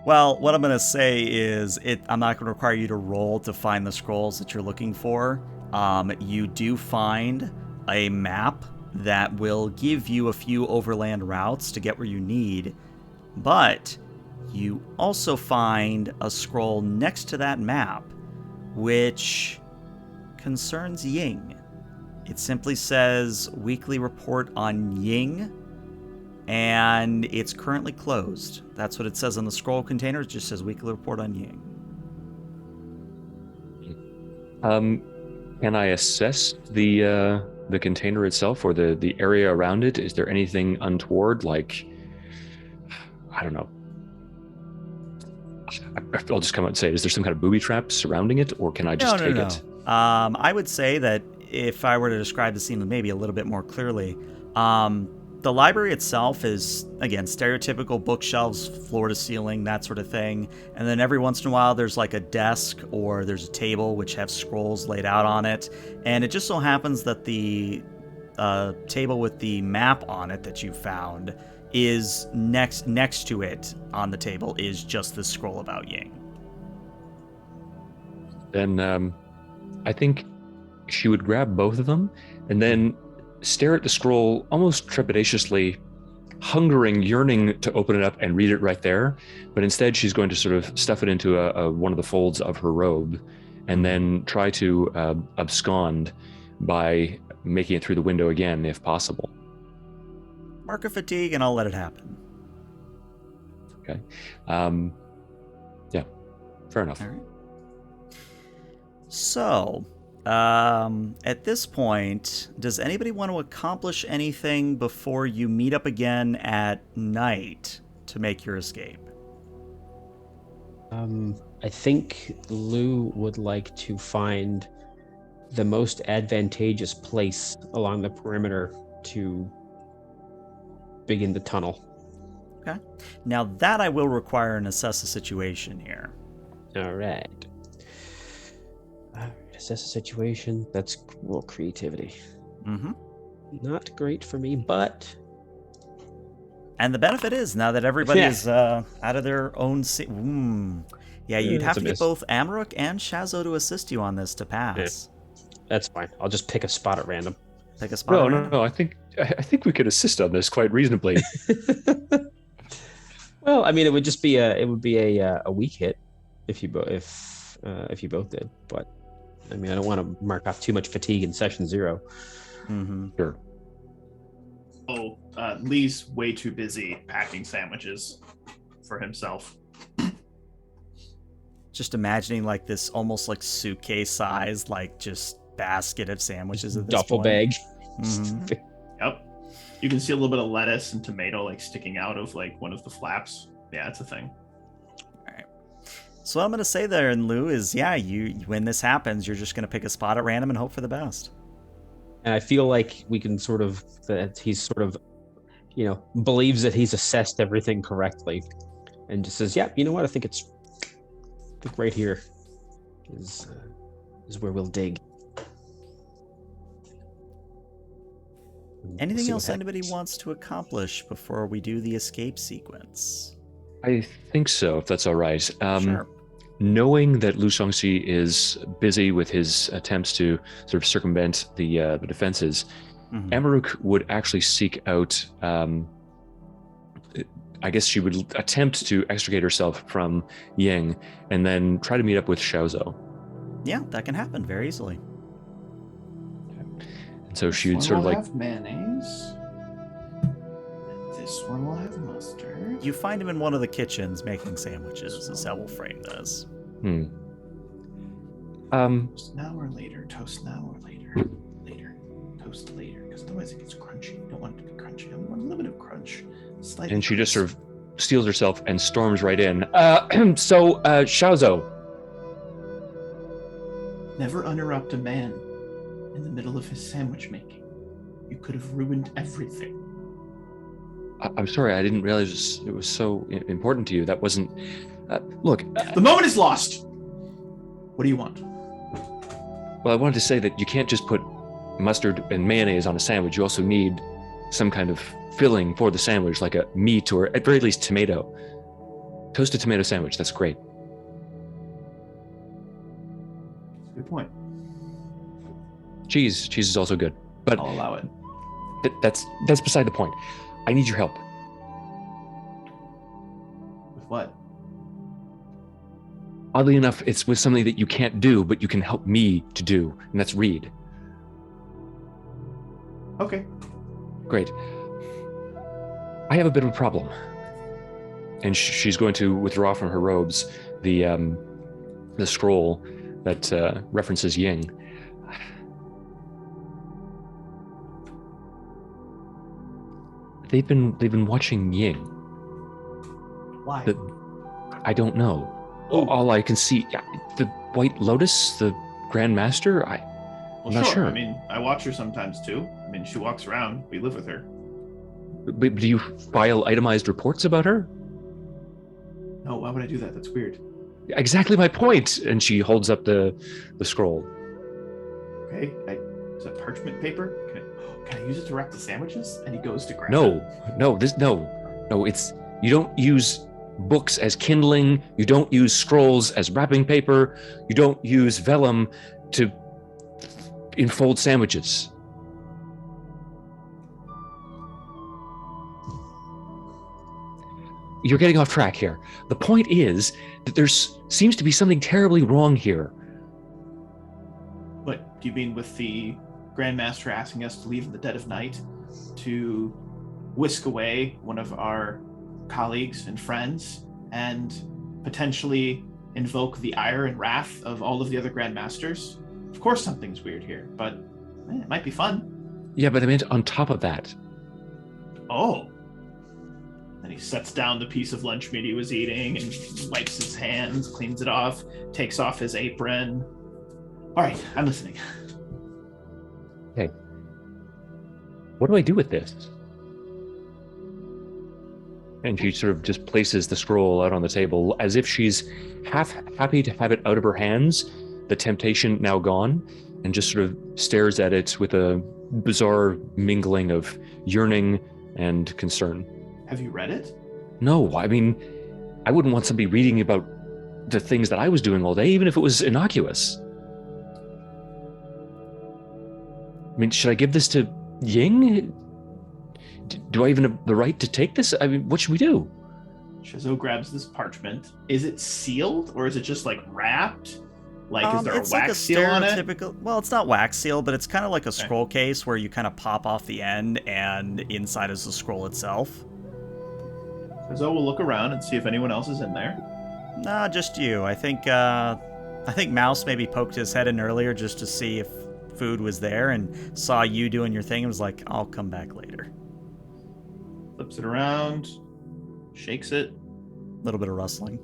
Well, what I'm going to say is I'm not going to require you to roll to find the scrolls that you're looking for. You do find a map that will give you a few overland routes to get where you need, but you also find a scroll next to that map, which concerns Ying. It simply says weekly report on Ying, and it's currently closed. That's what it says on the scroll container. It just says weekly report on Ying. Can I assess the container itself or the area around it? Is there anything untoward, like, I don't know. I'll just come out and say, is there some kind of booby trap surrounding it, or can I just take it? I would say that if I were to describe the scene maybe a little bit more clearly, the library itself is, again, stereotypical bookshelves, floor to ceiling, that sort of thing. And then every once in a while, there's like a desk or there's a table which have scrolls laid out on it. And it just so happens that the table with the map on it that you found is next to it on the table is just this scroll about Ying. Then I think she would grab both of them and then stare at the scroll almost trepidatiously, hungering, yearning to open it up and read it right there. But instead, she's going to sort of stuff it into one of the folds of her robe and then try to abscond by making it through the window again, if possible. Mark of fatigue, and I'll let it happen. Okay. Yeah, fair enough. All right. So, at this point, does anybody want to accomplish anything before you meet up again at night to make your escape? I think Lou would like to find the most advantageous place along the perimeter to begin the tunnel. Okay. Now that I will require an assess the situation here. All right. Assess a situation. That's roll creativity. Mm-hmm. Not great for me, but... And the benefit is, now that everybody is out of their own... Yeah, you'd have to get both Amaruk and Shazo to assist you on this to pass. Yeah. That's fine. I'll just pick a spot at random. Pick a spot at random? No, I think we could assist on this quite reasonably. Well, I mean, it would just be a weak hit if you both did, but I mean, I don't want to mark off too much fatigue in session 0. Mm-hmm. Sure. Oh, Lee's way too busy packing sandwiches for himself. Just imagining like this almost like suitcase size, like just basket of sandwiches at this duffel point. bag. Mm-hmm. Yep. You can see a little bit of lettuce and tomato like sticking out of like one of the flaps. Yeah, it's a thing. So what I'm going to say there in Lou is, yeah, when this happens, you're just going to pick a spot at random and hope for the best. And I feel like we can that he's sort of, believes that he's assessed everything correctly and just says, yeah, you know what? I think right here is where we'll dig. Anything else anybody wants to accomplish before we do the escape sequence? I think so, if that's all right. Sure. Knowing that Lu Shangxi is busy with his attempts to sort of circumvent the defenses, Mhm. Amaruk would actually seek out. I guess she would attempt to extricate herself from Ying, and then try to meet up with Xiaozhou. Yeah, that can happen very easily. And so she This would one sort of will like. have mayonnaise. This one will have mustard. You find him in one of the kitchens making sandwiches, is how we'll frame this. Toast now or later? Toast now or later? Later. Toast later, because otherwise it gets crunchy. You don't want it to be crunchy. I want a little bit of crunch. Slightly And she just crisp. sort of steals herself and storms right in. So, Xiaozhou, Never interrupt a man in the middle of his sandwich making. You could have ruined everything. I'm sorry, I didn't realize it was so important to you. That wasn't. Look, The moment is lost. What do you want? well, I wanted to say that you can't just put mustard and mayonnaise on a sandwich. You also need some kind of filling for the sandwich, like a meat or at very least tomato. Toasted tomato sandwich, that's great. Good point. Cheese is also good. But I'll allow it. that's beside the point. I need your help. With what? Oddly enough, it's with something that you can't do, but you can help me to do, and that's read. Okay. Great. I have a bit of a problem. And she's going to withdraw from her robes the scroll that references Ying. They've been watching Ying. Why? I don't know. Oh. All I can see, the White Lotus, the Grand Master. I'm not sure. I mean, I watch her sometimes too. I mean, she walks around. We live with her. But do you file itemized reports about her? No, why would I do that? That's weird. Exactly my point. And she holds up the scroll. Okay. Is that parchment paper? Can I use it to wrap the sandwiches? And he goes to grab it. No. It's you don't use books as kindling. You don't use scrolls as wrapping paper. You don't use vellum to enfold sandwiches. You're getting off track here. The point is that there seems to be something terribly wrong here. What do you mean with the Grand Master asking us to leave in the dead of night to whisk away one of our colleagues and friends and potentially invoke the ire and wrath of all of the other Grand Masters? Of course something's weird here, but it might be fun. Yeah, but I meant on top of that. Oh. Then he sets down the piece of lunch meat he was eating and wipes his hands, cleans it off, takes off his apron. All right, I'm listening. Okay. What do I do with this? And she sort of just places the scroll out on the table as if she's half happy to have it out of her hands, the temptation now gone, and just sort of stares at it with a bizarre mingling of yearning and concern. Have you read it? No, I mean, I wouldn't want somebody reading about the things that I was doing all day, even if it was innocuous. I mean, should I give this to Ying? Do I even have the right to take this? I mean, what should we do? Shizou grabs this parchment. Is it sealed or is it just like wrapped? Like, is there a it's wax like a seal on it? stereotypical. Well, it's not wax seal, but it's kind of like a scroll case where you kind of pop off the end, and inside is the scroll itself. Shizou will look around and see if anyone else is in there. Nah, just you. I think Mouse maybe poked his head in earlier just to see if food was there, and saw you doing your thing and was like, "I'll come back later." Flips it around, shakes it, A little bit of rustling.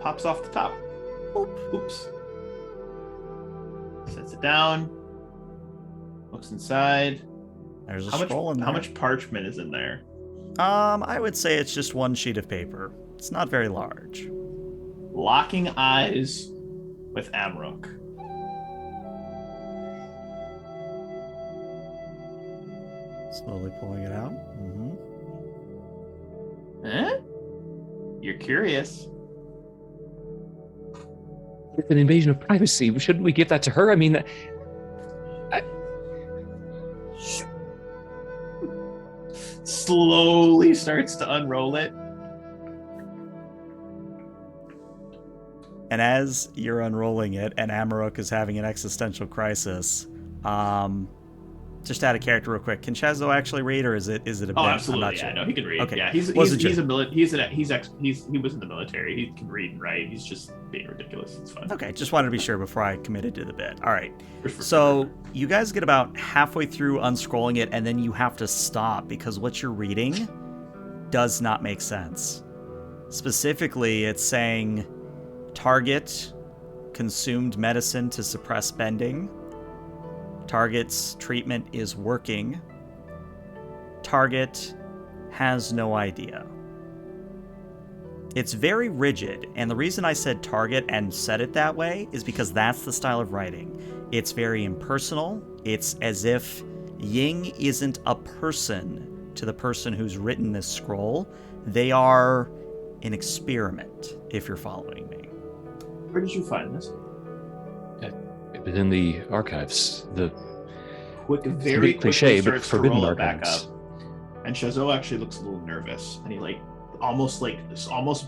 pops off the top. Oop. Oops. Sets it down. Looks inside. There's a scroll in there. How much parchment is in there? I would say it's just one sheet of paper. It's not very large. Locking eyes with Amrook. Slowly pulling it out. You're curious. It's an invasion of privacy. Shouldn't we give that to her? I mean, Slowly starts to unroll it. And as you're unrolling it, and Amarok is having an existential crisis, just out of character real quick, can Shazo actually read, or is it a bit? Oh, absolutely. I'm not Yeah, sure. no, he can read. Okay. Yeah, he was in the military. He can read and write. He's just being ridiculous. It's fun. Okay, just wanted to be sure before I committed to the bit. All right. For So you guys get about halfway through unscrolling it, and then you have to stop because what you're reading does not make sense. Specifically, it's saying target consumed medicine to suppress bending. Target's treatment is working. Target has no idea. It's very rigid, and the reason I said target and said it that way is because that's the style of writing. It's very impersonal. It's as if Ying isn't a person to the person who's written this scroll. They are an experiment, if you're following me. Where did you find this? Within the archives, Very cliche, quickly but starts to forbidden roll it back archives. up. And Shazo actually looks a little nervous, and he almost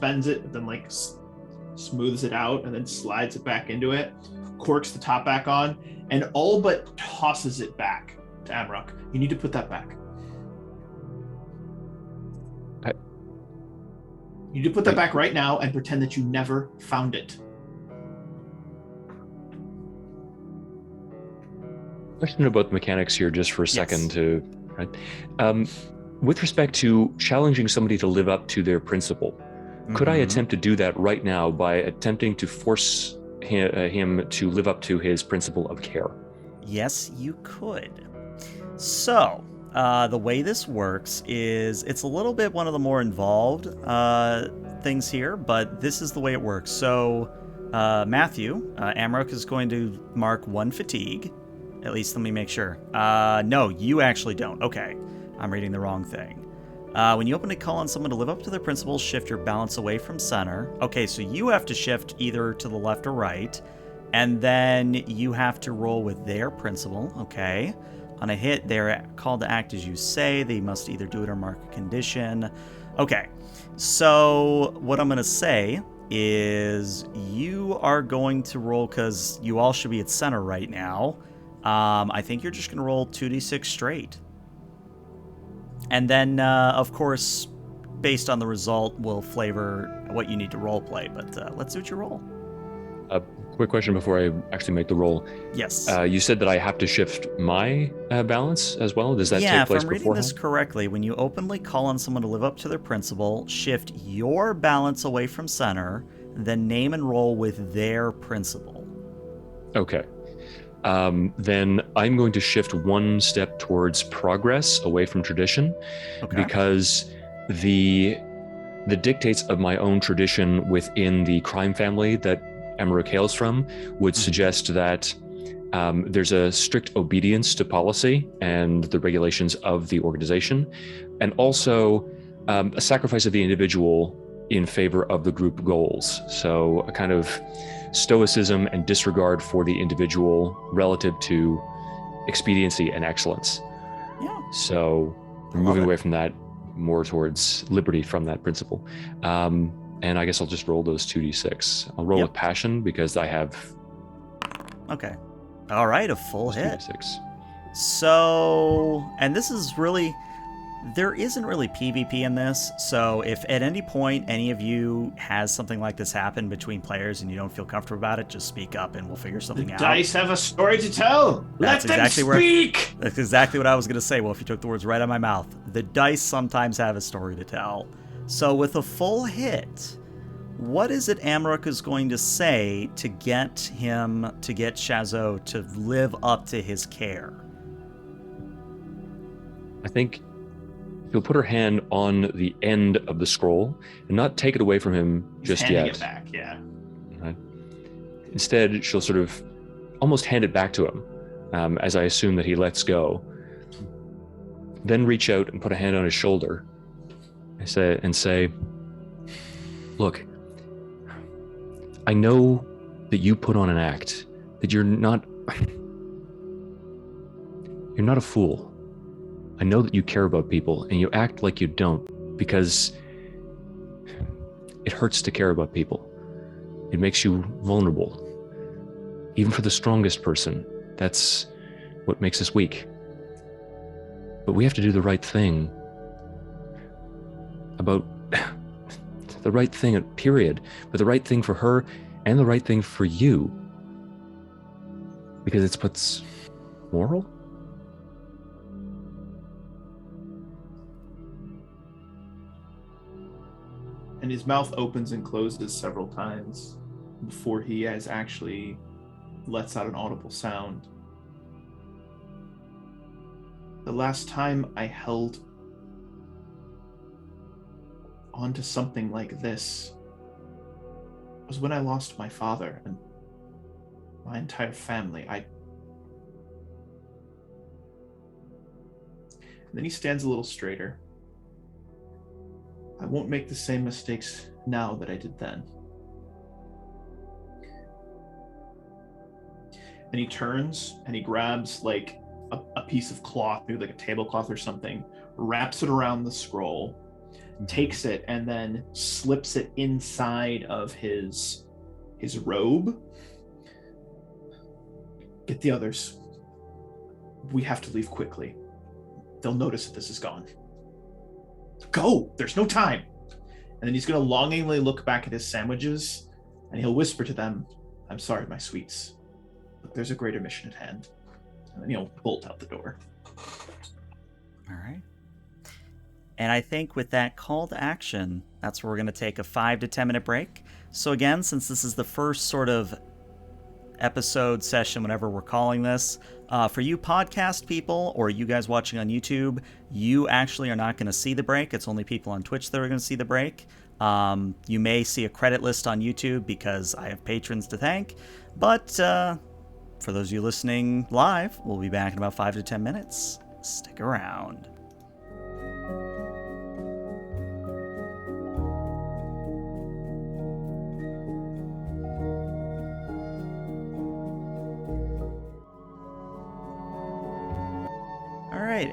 bends it, but then smooths it out, and then slides it back into it, corks the top back on, and all but tosses it back to Amarok. You need to put that back. You need to put that back right now and pretend that you never found it. Question about the mechanics here just for a second with respect to challenging somebody to live up to their principle, could I attempt to do that right now by attempting to force him to live up to his principle of care? Yes, you could. So, the way this works is it's a little bit one of the more involved things here, but this is the way it works. So, Matthew, Amarok is going to mark 1 fatigue. At least let me make sure. No, you actually don't. Okay, I'm reading the wrong thing. When you open a call on someone to live up to their principles, shift your balance away from center. Okay, so you have to shift either to the left or right, and then you have to roll with their principle. Okay. On a hit, they're called to act as you say. They must either do it or mark a condition. Okay, so what I'm going to say is you are going to roll, because you all should be at center right now. I think you're just going to roll 2d6 straight. And then, of course, based on the result, we'll flavor what you need to roleplay. But let's see what you roll. Quick question before I actually make the roll. Yes. You said that I have to shift my balance as well? Does that take place beforehand? Yeah, if I'm reading this correctly, when you openly call on someone to live up to their principle, shift your balance away from center, then name and roll with their principle. Okay. Then I'm going to shift 1 step towards progress away from tradition, because the dictates of my own tradition within the crime family that Amarok hails from would suggest that there's a strict obedience to policy and the regulations of the organization, and also a sacrifice of the individual in favor of the group goals. So a kind of stoicism and disregard for the individual relative to expediency and excellence. Yeah. So we're moving away from that more towards liberty from that principle. And I guess I'll just roll those 2d6. I'll roll with passion because I have... Okay. All right, a full hit. 2d6. So, and this is really... There isn't really PvP in this, so if at any point any of you has something like this happen between players and you don't feel comfortable about it, just speak up and we'll figure something out. Dice have a story to tell. Let them speak. That's exactly what I was going to say. Well, if you took the words right out of my mouth. The dice sometimes have a story to tell. So with a full hit, what is it Amarok is going to say to get Shazo to live up to his care? I think she'll put her hand on the end of the scroll and not take it away from him just yet. Handing it back, yeah. Right. Instead, she'll sort of almost hand it back to him, as I assume that he lets go. Then reach out and put a hand on his shoulder and say, Look, I know that you put on an act, that you're not a fool. I know that you care about people, and you act like you don't, because it hurts to care about people. It makes you vulnerable. Even for the strongest person, that's what makes us weak. But we have to do the right thing about the right thing, period. But the right thing for her and the right thing for you. Because it's what's moral? And his mouth opens and closes several times before he has actually lets out an audible sound. The last time I held onto something like this was when I lost my father and my entire family. And then he stands a little straighter. I won't make the same mistakes now that I did then. And he turns and he grabs like a piece of cloth, maybe like a tablecloth or something, wraps it around the scroll, takes it, and then slips it inside of his robe. Get the others. We have to leave quickly. They'll notice that this is gone. Go! There's no time! And then he's going to longingly look back at his sandwiches, and he'll whisper to them, I'm sorry, my sweets, but there's a greater mission at hand. And then he'll bolt out the door. All right. And I think with that call to action, that's where we're going to take a 5 to 10 minute break. So again, since this is the first sort of episode session, whatever we're calling this, for you podcast people or you guys watching on YouTube, you actually are not going to see the break. It's only people on Twitch that are going to see the break. You may see a credit list on YouTube because I have patrons to thank. But for those of you listening live, we'll be back in about 5 to 10 minutes. Stick around.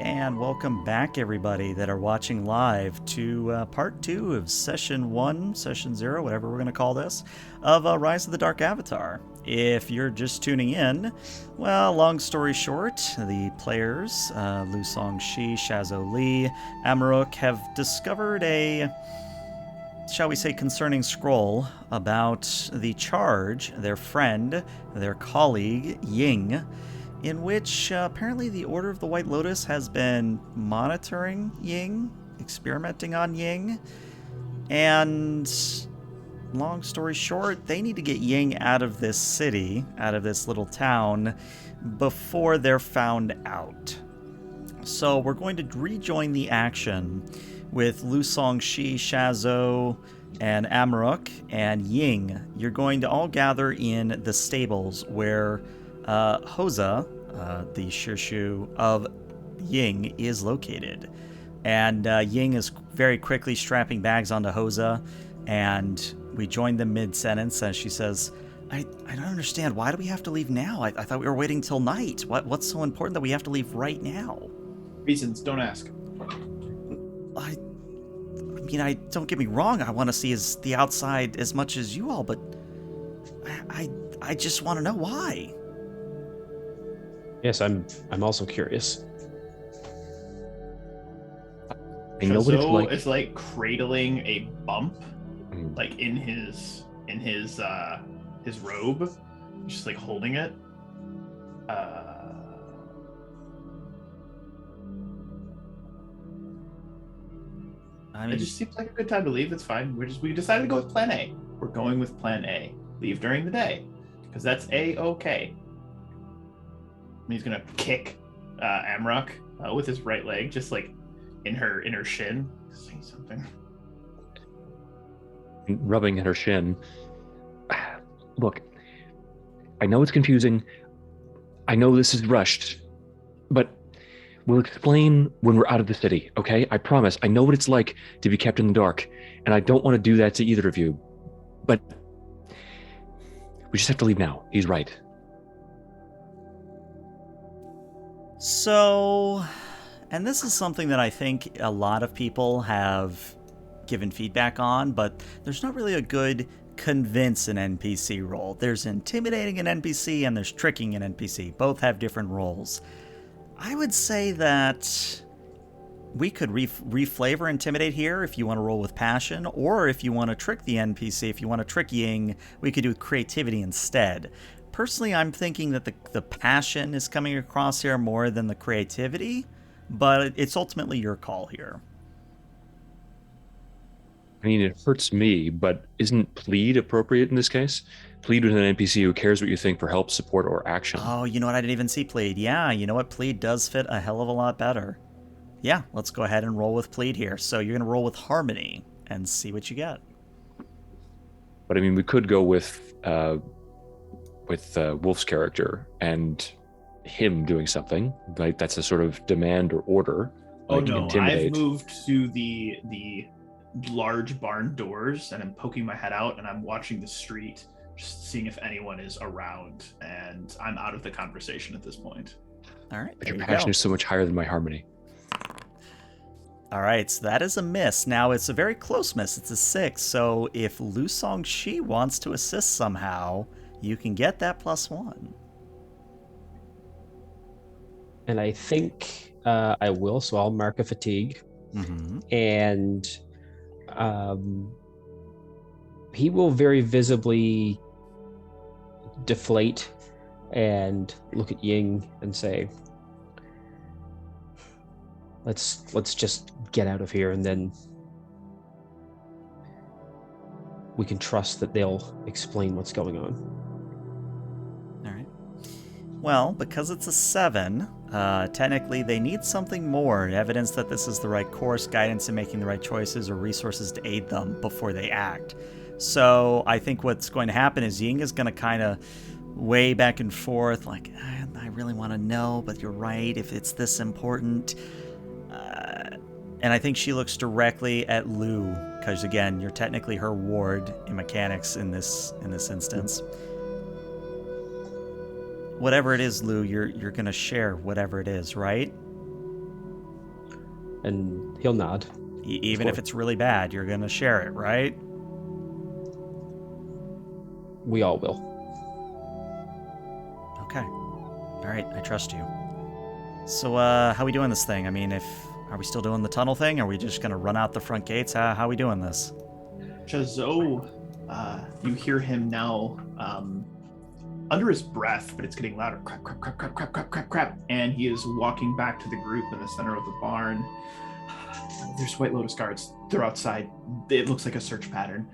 And welcome back, everybody that are watching live to part 2 of session 1, session 0, whatever we're going to call this, of Rise of the Dark Avatar. If you're just tuning in, well, long story short, the players, Lu Song-shi, Shazo Li, Amarok, have discovered a, shall we say, concerning scroll about the charge, their friend, their colleague, Ying, in which apparently the Order of the White Lotus has been monitoring Ying, experimenting on Ying, and long story short, they need to get Ying out of this city, out of this little town, before they're found out. So we're going to rejoin the action with Lu Song-shi, Shazo, and Amarok, and Ying. You're going to all gather in the stables where Hoza, the Shirshu of Ying, is located. And Ying is very quickly strapping bags onto Hoza, and we join them mid-sentence as she says, I don't understand. Why do we have to leave now? I thought we were waiting till night. What's so important that we have to leave right now? Reasons, don't ask. I mean, don't get me wrong. I want to see the outside as much as you all, but I just want to know why. Yes, I'm also curious. I know what it's like. Is like cradling a bump, like in his robe, just like holding it. It just seems like a good time to leave. It's fine. We decided to go with Plan A. We're going with Plan A. Leave during the day, because that's A-okay. He's gonna kick Amrock with his right leg, just like in her shin. Say something. Rubbing at her shin. Look, I know it's confusing. I know this is rushed, but We'll explain when we're out of the city, okay? I promise. I know what it's like to be kept in the dark, and I don't want to do that to either of you. But we just have to leave now. He's right. So, and this is something that I think a lot of people have given feedback on, but there's not really a good convince an NPC role. There's intimidating an NPC and there's tricking an NPC. Both have different roles. I would say that we could reflavor Intimidate here if you want to roll with Passion, or if you want to trick the NPC, if you want to trick Ying, we could do Creativity instead. Personally, I'm thinking that the Passion is coming across here more than the Creativity, but it's ultimately your call here. I mean, it hurts me, but isn't plead appropriate in this case? Plead with an NPC who cares what you think for help, support, or action. Oh, you know what? I didn't even see plead. Yeah, you know what? Plead does fit a hell of a lot better. Yeah, let's go ahead and roll with plead here. So you're going to roll with harmony and see what you get. But I mean, we could go with Wolf's character and him doing something. Like that's a sort of demand or order. Oh like no, intimidate. I've moved to the large barn doors and I'm poking my head out and I'm watching the street, just seeing if anyone is around, and I'm out of the conversation at this point. All right, But there your you passion go. is so much higher than my harmony. All right, so that is a miss. Now, it's a very close miss. It's a 6. So if Lu Song Shi wants to assist somehow, you can get that +1. And I think I will, so I'll mark a fatigue. Mm-hmm. And he will very visibly deflate and look at Ying and say, let's just get out of here, and then we can trust that they'll explain what's going on. All right. Well, because it's a 7, technically they need something more, evidence that this is the right course, guidance in making the right choices, or resources to aid them before they act. So I think what's going to happen is Ying is going to kind of weigh back and forth, like, I really want to know, but you're right, if it's this important. And I think she looks directly at Lu, because again, you're technically her ward in mechanics in this instance. Whatever it is, Lu, you're gonna share whatever it is, right? And he'll nod. Even if it's really bad, you're gonna share it, right? We all will. Okay. All right, I trust you. So, how we doing this thing? I mean, are we still doing the tunnel thing? Are we just gonna run out the front gates? How we doing this? Chazo, you hear him now under his breath, but it's getting louder. Crap, crap, crap, crap, crap, crap, crap, crap. And he is walking back to the group in the center of the barn. There's White Lotus guards. They're outside. It looks like a search pattern.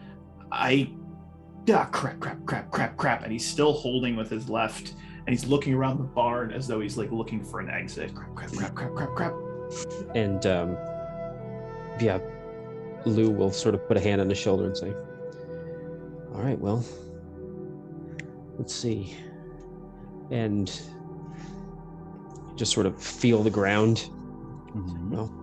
Crap, crap, crap, crap, crap. And he's still holding with his left, and he's looking around the barn as though he's like looking for an exit. Crap, crap, crap, crap, crap, crap. And yeah, Lou will sort of put a hand on his shoulder and say, all right, well, let's see. And just sort of feel the ground. Mm-hmm. Well,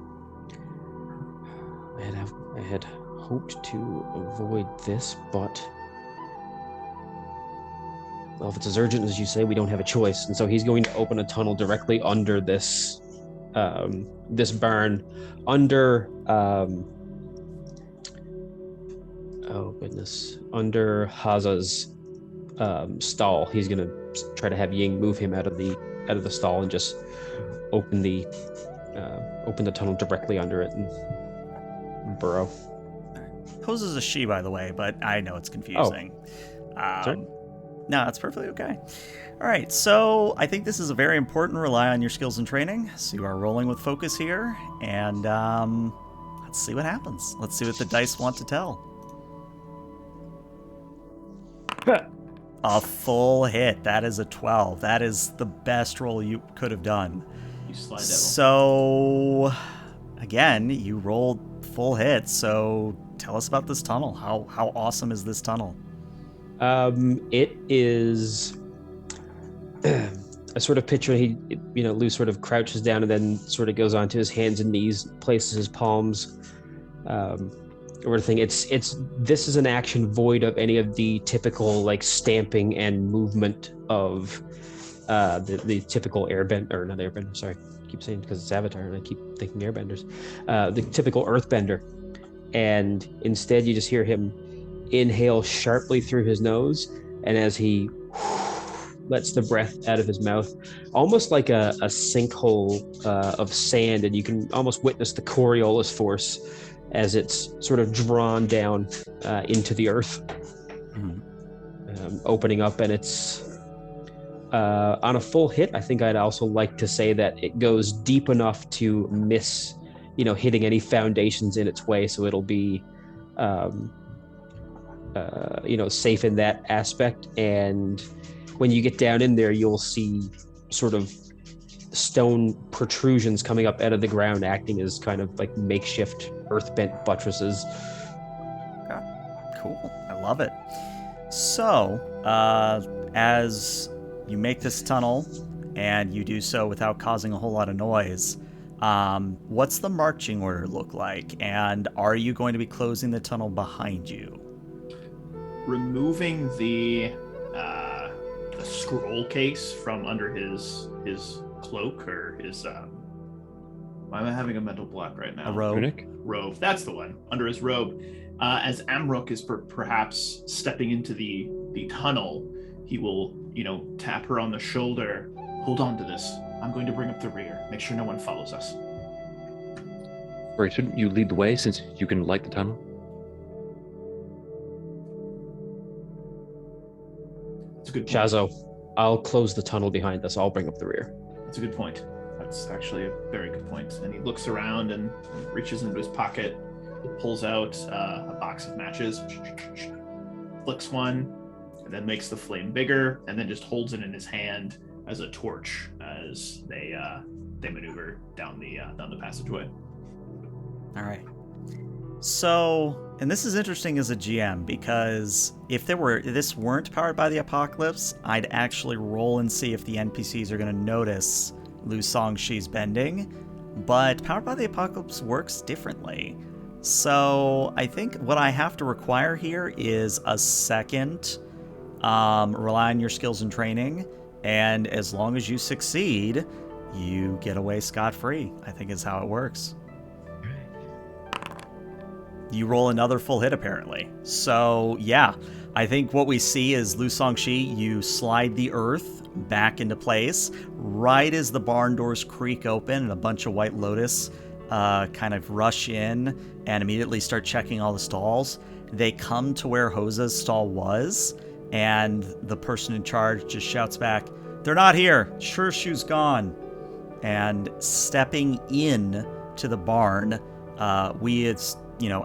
I had hoped to avoid this, but well, if it's as urgent as you say, we don't have a choice. And so he's going to open a tunnel directly under this this barn, under under Haza's stall. He's gonna try to have Ying move him out of the stall and just open the tunnel directly under it and burrow. Poses a she, by the way, but I know it's confusing. Sorry? No, it's perfectly okay. All right, so I think this is a very important rely on your skills and training. So you are rolling with focus here, and let's see what happens. Let's see what the dice want to tell. A full hit. That is a 12. That is the best roll you could have done. You slide devil. So, again, you rolled full hit. So tell us about this tunnel. How awesome is this tunnel? It is I sort of picture Lou sort of crouches down and then sort of goes onto his hands and knees, places his palms, or thing. This is an action void of any of the typical like stamping and movement of the typical airbender, or not airbender, sorry. I keep saying because it's Avatar and I keep thinking airbenders. The typical earthbender. And instead you just hear him inhale sharply through his nose, and as he lets the breath out of his mouth, almost like a sinkhole of sand, and you can almost witness the Coriolis force as it's sort of drawn down into the earth, opening up, and it's on a full hit. I think I'd also like to say that it goes deep enough to miss, hitting any foundations in its way, so it'll be, safe in that aspect. And when you get down in there, you'll see sort of stone protrusions coming up out of the ground, acting as kind of like makeshift earth-bent buttresses. Okay. Cool. I love it. So, as you make this tunnel, and you do so without causing a whole lot of noise, what's the marching order look like? And are you going to be closing the tunnel behind you? Removing the scroll case from under his cloak, or his why am I having a mental block right now? A robe. Tunic? Robe. That's the one. Under his robe. As Amrook is perhaps stepping into the tunnel, he will, tap her on the shoulder. Hold on to this. I'm going to bring up the rear. Make sure no one follows us. Or shouldn't you lead the way since you can light the tunnel? That's a good point. Shazo, I'll close the tunnel behind us. I'll bring up the rear. That's a good point. That's actually a very good point. And he looks around and reaches into his pocket, pulls out a box of matches, flicks one, and then makes the flame bigger, and then just holds it in his hand as a torch as they maneuver down the passageway. All right. So, and this is interesting as a GM, because if this weren't powered by the apocalypse, I'd actually roll and see if the NPCs are going to notice Lu Songxi's bending, but powered by the apocalypse works differently. So I think what I have to require here is a second, rely on your skills and training, and as long as you succeed, you get away scot-free, I think is how it works. You roll another full hit, apparently. So, yeah, I think what we see is Lu Songxi, you slide the earth back into place right as the barn doors creak open and a bunch of White Lotus kind of rush in and immediately start checking all the stalls. They come to where Hosa's stall was, and the person in charge just shouts back, "They're not here. Shurshu's gone." And stepping in to the barn, it's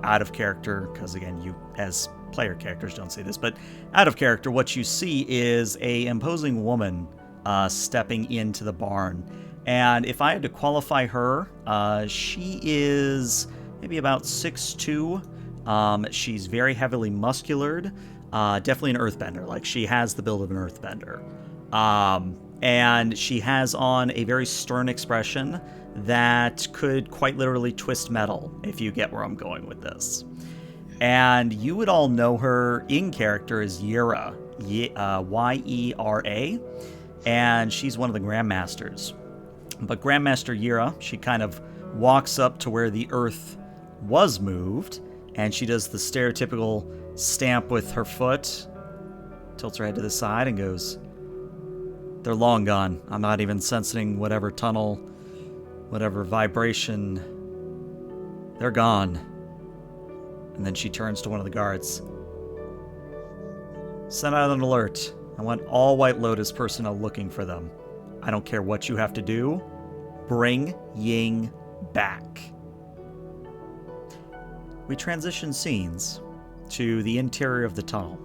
out of character, because again, you as player characters don't see this, but out of character, what you see is a imposing woman stepping into the barn. And if I had to qualify her, she is maybe about 6'2". She's very heavily musculared, definitely an earthbender. Like, she has the build of an earthbender. And she has on a very stern expression that could quite literally twist metal, if you get where I'm going with this. And you would all know her in character as Yera, Yera, and she's one of the Grand Masters. But Grand Master Yera, she kind of walks up to where the earth was moved, and she does the stereotypical stamp with her foot, tilts her head to the side, and goes, "They're long gone. I'm not even sensing whatever tunnel, whatever vibration. They're gone." And then she turns to one of the guards. "Send out an alert. I want all White Lotus personnel looking for them. I don't care what you have to do. Bring Ying back." We transition scenes to the interior of the tunnel.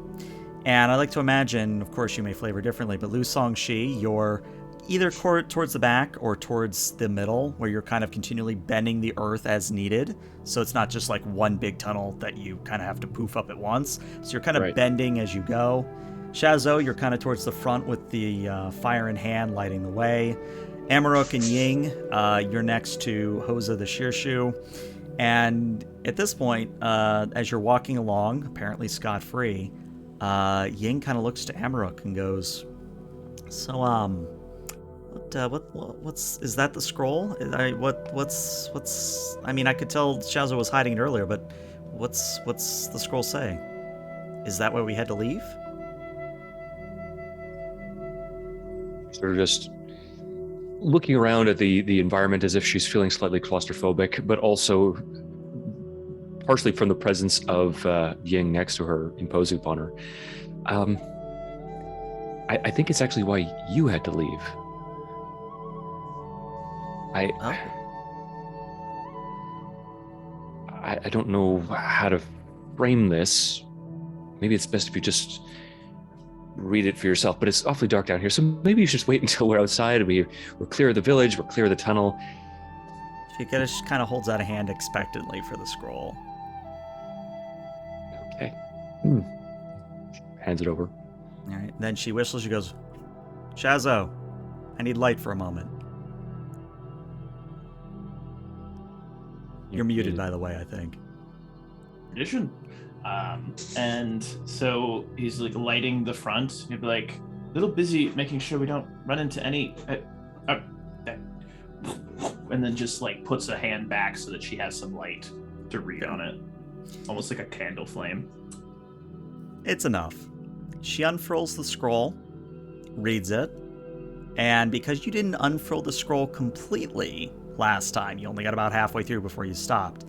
And I like to imagine, of course you may flavor differently, but Lu Songxi, you're either towards the back or towards the middle, where you're kind of continually bending the earth as needed. So it's not just like one big tunnel that you kind of have to poof up at once. So you're kind of right. bending as you go. Shazo, you're kind of towards the front with the fire in hand, lighting the way. Amarok and Ying, you're next to Hosa the Shirshu. And at this point, as you're walking along, apparently scot-free, Ying kind of looks to Amarok and goes, "So, what's is that the scroll? What's? I mean, I could tell Shazo was hiding it earlier, but what's the scroll say? Is that where we had to leave?" Sort of just looking around at the environment as if she's feeling slightly claustrophobic, but also partially from the presence of Ying next to her, imposing upon her. I think it's actually why you had to leave. I don't know how to frame this. Maybe it's best if you just read it for yourself, but it's awfully dark down here, so maybe you should just wait until we're outside. We're clear of the village, we're clear of the tunnel. She kind of holds out a hand expectantly for the scroll. Okay. Hands it over. All right. Then she whistles. She goes, "Shazo, I need light for a moment." You're muted, by the way, I think. Tradition. And so he's like lighting the front. He'd be like, a little busy making sure we don't run into any. And then just like puts a hand back so that she has some light to read on it. Almost like a candle flame. It's enough. She unfurls the scroll, reads it, and because you didn't unfurl the scroll completely last time, you only got about halfway through before you stopped.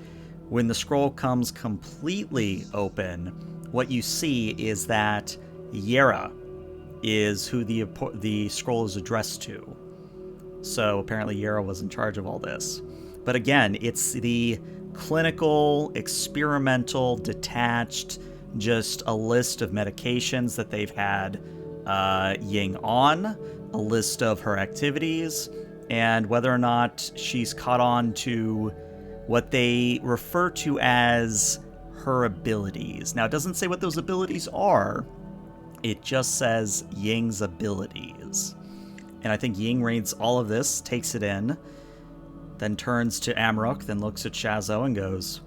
When the scroll comes completely open, what you see is that Yera is who the scroll is addressed to. So apparently Yera was in charge of all this. But again, it's the clinical, experimental, detached, just a list of medications that they've had Ying on, a list of her activities, and whether or not she's caught on to what they refer to as her abilities. Now, it doesn't say what those abilities are. It just says Ying's abilities. And I think Ying reads all of this, takes it in, then turns to Amarok, then looks at Shazo and goes,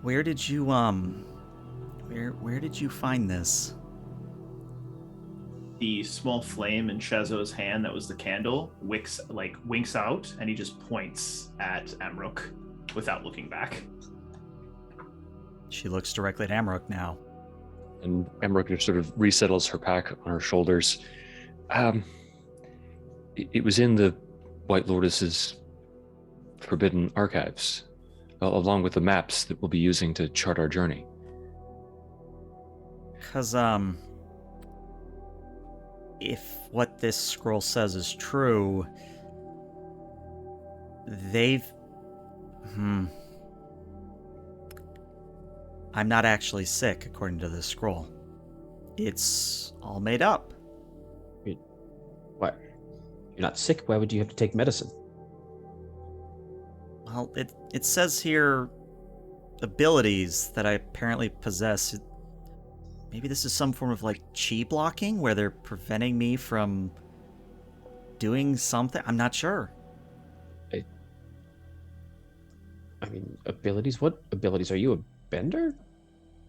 where did you find this?" The small flame in Shazo's hand that was the candle winks out, and he just points at Amarok without looking back. She looks directly at Amarok now. And Amarok just sort of resettles her pack on her shoulders. It was in the White Lotus's forbidden archives, along with the maps that we'll be using to chart our journey. Because, if what this scroll says is true, I'm not actually sick, according to this scroll. It's all made up. What? You're not sick? Why would you have to take medicine? Well, it says here abilities that I apparently possess. Maybe this is some form of like chi blocking where they're preventing me from doing something. I'm not sure. I mean, abilities? What abilities? Are you a bender?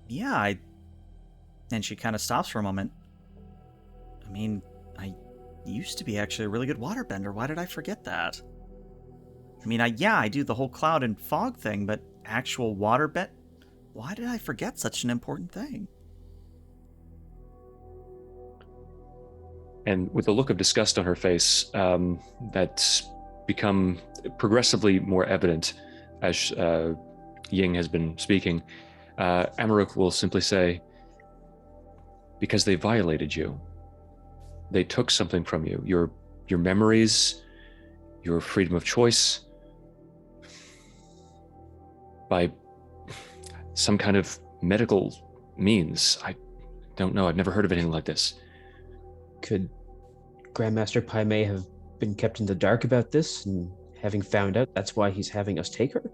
Yeah, and she kind of stops for a moment. I mean, I used to be actually a really good waterbender. Why did I forget that? I mean, I do the whole cloud and fog thing, but actual waterbend? Why did I forget such an important thing? And with a look of disgust on her face, that's become progressively more evident as Ying has been speaking, Amarok will simply say, because they violated you. They took something from you. Your memories, your freedom of choice, by some kind of medical means. I don't know. I've never heard of anything like this. Could Grand Master Pai Mei have been kept in the dark about this, and having found out, that's why he's having us take her?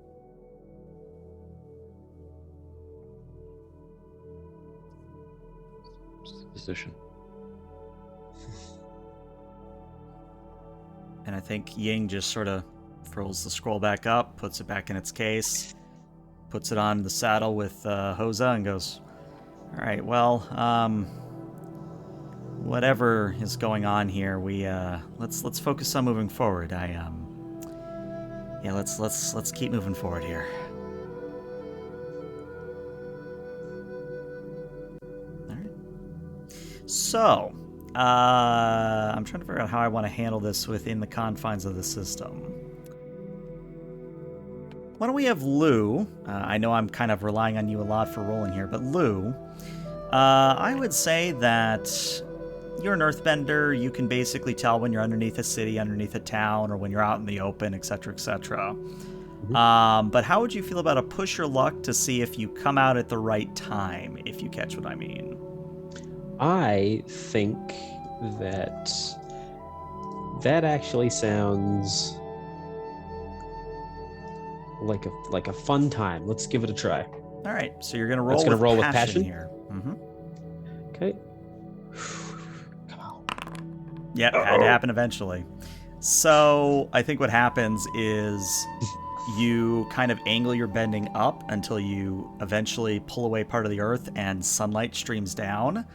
position. And I think Ying just sort of throws the scroll back up, puts it back in its case, puts it on the saddle with Hosa, and goes, "All right, well, whatever is going on here, we let's focus on moving forward. Let's keep moving forward here." All right. So, I'm trying to figure out how I want to handle this within the confines of the system. Why don't we have Lou? I know I'm kind of relying on you a lot for rolling here, but Lou, I would say that you're an earthbender. You can basically tell when you're underneath a city, underneath a town, or when you're out in the open, etc., etc. But how would you feel about a push your luck to see if you come out at the right time, if you catch what I mean? I think that actually sounds like a fun time. Let's give it a try. All right, so you're gonna roll. That's gonna with roll with passion passion? here. Mm-hmm. Okay. Yep, had to happen eventually. So I think what happens is you kind of angle your bending up until you eventually pull away part of the earth and sunlight streams down.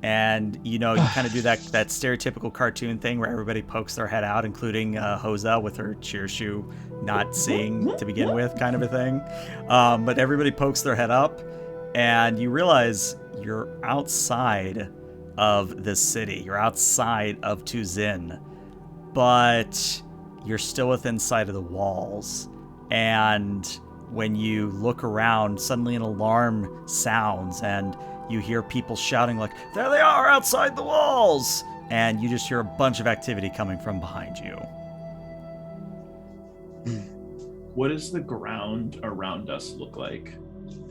And, you know, you kind of do that stereotypical cartoon thing where everybody pokes their head out, including Hosa with her cheer shoe not seeing to begin with, kind of a thing. But everybody pokes their head up, and you realize you're outside of this city. You're outside of Tu Zin, but you're still within sight of the walls. And when you look around, suddenly an alarm sounds, and you hear people shouting like, "There they are outside the walls!" And you just hear a bunch of activity coming from behind you. What does the ground around us look like?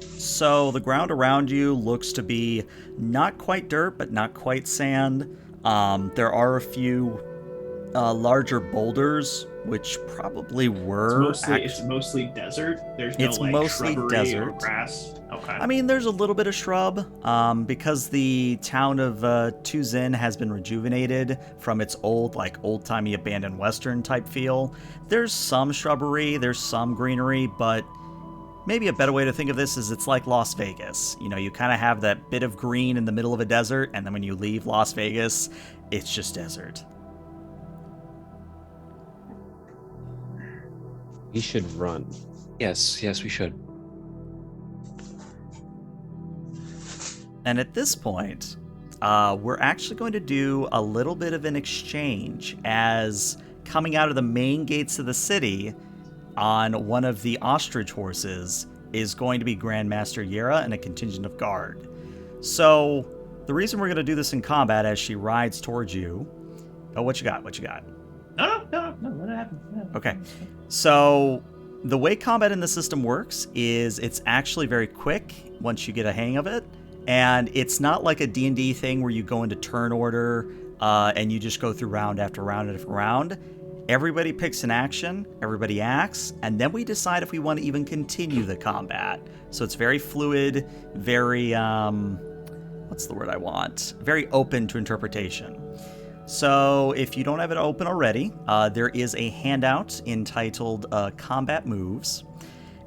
So the ground around you looks to be not quite dirt, but not quite sand. There are a few larger boulders, which probably were... It's mostly desert? There's no, It's like, mostly shrubbery desert. or grass? Okay. I mean, there's a little bit of shrub, because the town of Tu Zin has been rejuvenated from its old-timey abandoned western type feel. There's some shrubbery, there's some greenery, but maybe a better way to think of this is it's like Las Vegas. You know, you kind of have that bit of green in the middle of a desert, and then when you leave Las Vegas, it's just desert. We should run. Yes, we should. And at this point, we're actually going to do a little bit of an exchange, as coming out of the main gates of the city on one of the ostrich horses is going to be Grand Master Yera and a contingent of guard. So the reason we're going to do this in combat as she rides towards you... Oh, what you got? No, let it happen. Okay. So the way combat in the system works is it's actually very quick once you get a hang of it. And it's not like a D&D thing where you go into turn order and you just go through round after round after round. Everybody picks an action, everybody acts, and then we decide if we want to even continue the combat. So it's very fluid, very, what's the word I want? Very open to interpretation. So if you don't have it open already, there is a handout entitled Combat Moves.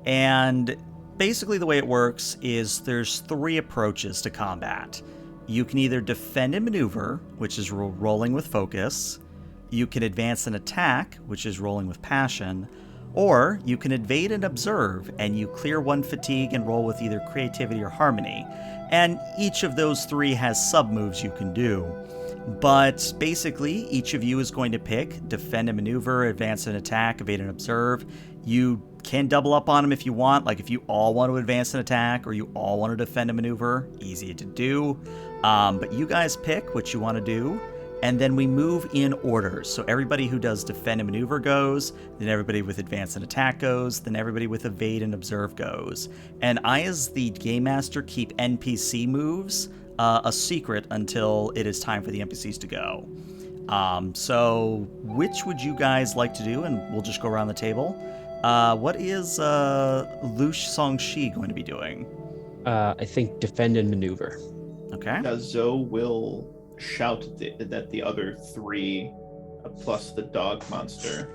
And basically the way it works is there's 3 approaches to combat. You can either defend and maneuver, which is rolling with focus. You can advance and attack, which is rolling with passion. Or you can evade and observe, and you clear 1 fatigue and roll with either creativity or harmony. And each of those 3 has sub-moves you can do. But basically, each of you is going to pick defend and maneuver, advance and attack, evade and observe. You can double up on them if you want, like if you all want to advance and attack or you all want to defend and maneuver, easy to do. But you guys pick what you want to do, and then we move in order. So everybody who does defend and maneuver goes, then everybody with advance and attack goes, then everybody with evade and observe goes. And I, as the game master, keep NPC moves a secret until it is time for the NPCs to go. So which would you guys like to do? And we'll just go around the table. What is Lu Songshi going to be doing? I think defend and maneuver. Okay. Zoe will shout that the other three, plus the dog monster,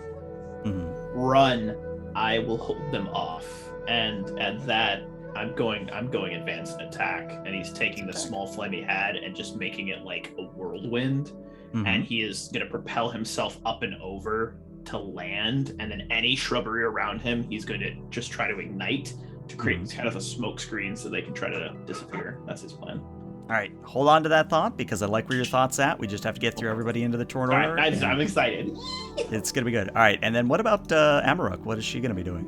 run. I will hold them off, and at that, I'm going advanced and attack, and he's taking the small flame he had and just making it like a whirlwind, and he is going to propel himself up and over to land, and then any shrubbery around him, he's going to just try to ignite to create kind of a smoke screen so they can try to disappear. That's his plan. All right, hold on to that thought because I like where your thought's at. We just have to get through everybody into the turn order. Right, I'm excited. It's going to be good. All right, and then what about Amaruk? What is she going to be doing?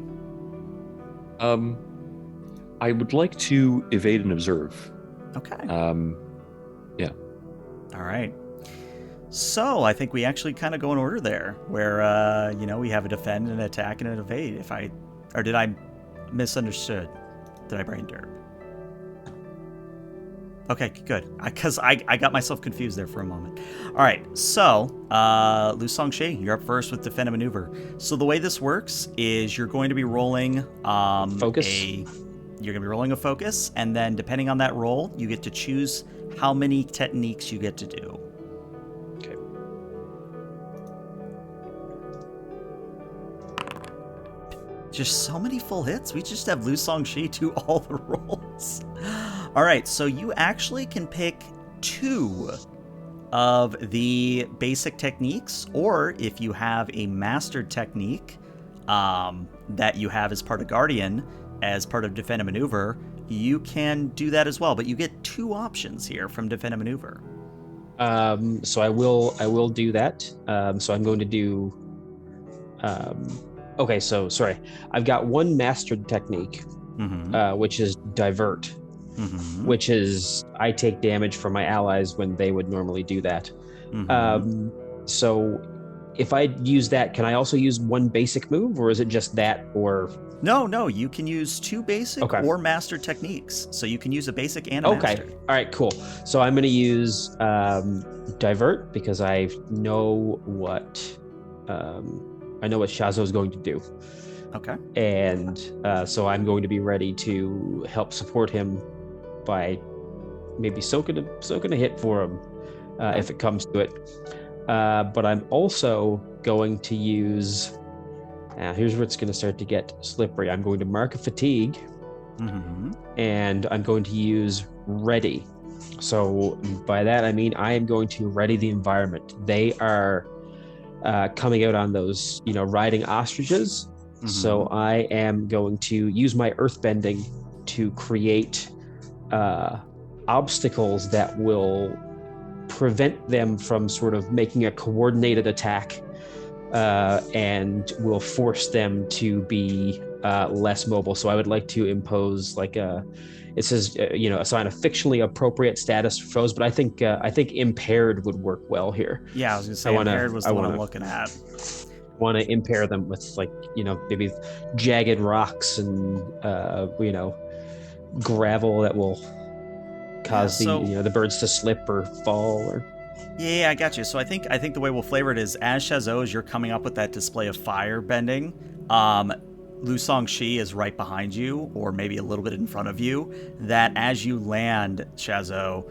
I would like to evade and observe. Okay. Yeah. All right. So I think we actually kind of go in order there, where we have a defend, an attack, and an evade. Did I misunderstood? Did I brain dirt? Okay, good. Because I got myself confused there for a moment. All right, so Lu Songshi, you're up first with defend and maneuver. So the way this works is you're going to be rolling Focus. You're going to be rolling a focus, and then depending on that roll, you get to choose how many techniques you get to do. Okay. Just so many full hits. We just have Lu Songshi do all the rolls. All right, so you actually can pick 2 of the basic techniques, or if you have a mastered technique that you have as part of Guardian, as part of Defend and Maneuver, you can do that as well. But you get 2 options here from Defend and Maneuver. So I will do that. So I'm going to do. Okay, so sorry, I've got 1 mastered technique, which is divert. Which is I take damage from my allies when they would normally do that. So if I use that, can I also use 1 basic move, or is it just that? Or no, you can use 2 basic or master techniques. So you can use a basic and a master. All right, cool. So I'm going to use divert because I know what Shazo is going to do. Okay. And so I'm going to be ready to help support him by maybe soaking a hit for him if it comes to it. But I'm also going to use. Here's where it's going to start to get slippery. I'm going to mark a fatigue, and I'm going to use ready. So by that I mean I am going to ready the environment. They are coming out on those, riding ostriches. So I am going to use my earthbending to create obstacles that will prevent them from sort of making a coordinated attack, and will force them to be less mobile. So I would like to impose it says assign a fictionally appropriate status for foes, but I think impaired would work well here. Yeah, I was gonna say impaired was the one I'm looking at. Want to impair them with maybe jagged rocks and gravel that will cause the birds to slip or fall or. Yeah, I got you. So I think the way we'll flavor it is as Shazo, as you're coming up with that display of fire bending, Lu Songshi is right behind you, or maybe a little bit in front of you. That as you land, Shazo,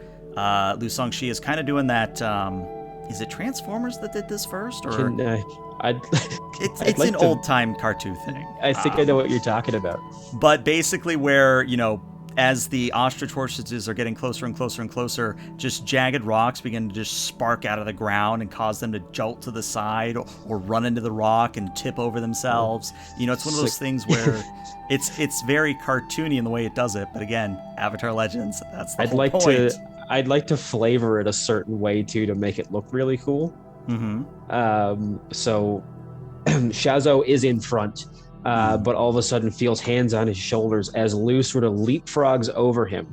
Lu Songshi is kind of doing that. Is it Transformers that did this first, or it's an old time cartoon thing? I think I know what you're talking about. But basically, where as the ostrich horses are getting closer and closer and closer, just jagged rocks begin to just spark out of the ground and cause them to jolt to the side or run into the rock and tip over themselves. It's one of those things where it's very cartoony in the way it does it. But again, Avatar Legends, that's the whole point. I'd like to flavor it a certain way too to make it look really cool. So Shazo is in front. But all of a sudden feels hands on his shoulders as Lu sort of leapfrogs over him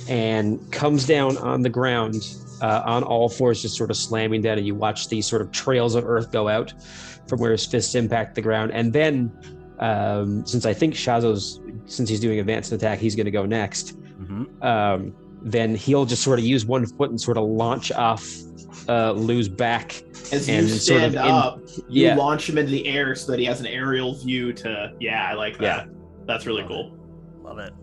and comes down on the ground on all fours, just sort of slamming down, and you watch these sort of trails of earth go out from where his fists impact the ground. And then, since I think since he's doing advanced attack, he's going to go next. Then he'll just sort of use 1 foot and sort of launch off Lu's back. As you stand up, you launch him into the air so that he has an aerial view to. Yeah, I like that. Yeah. That's really cool. Love it.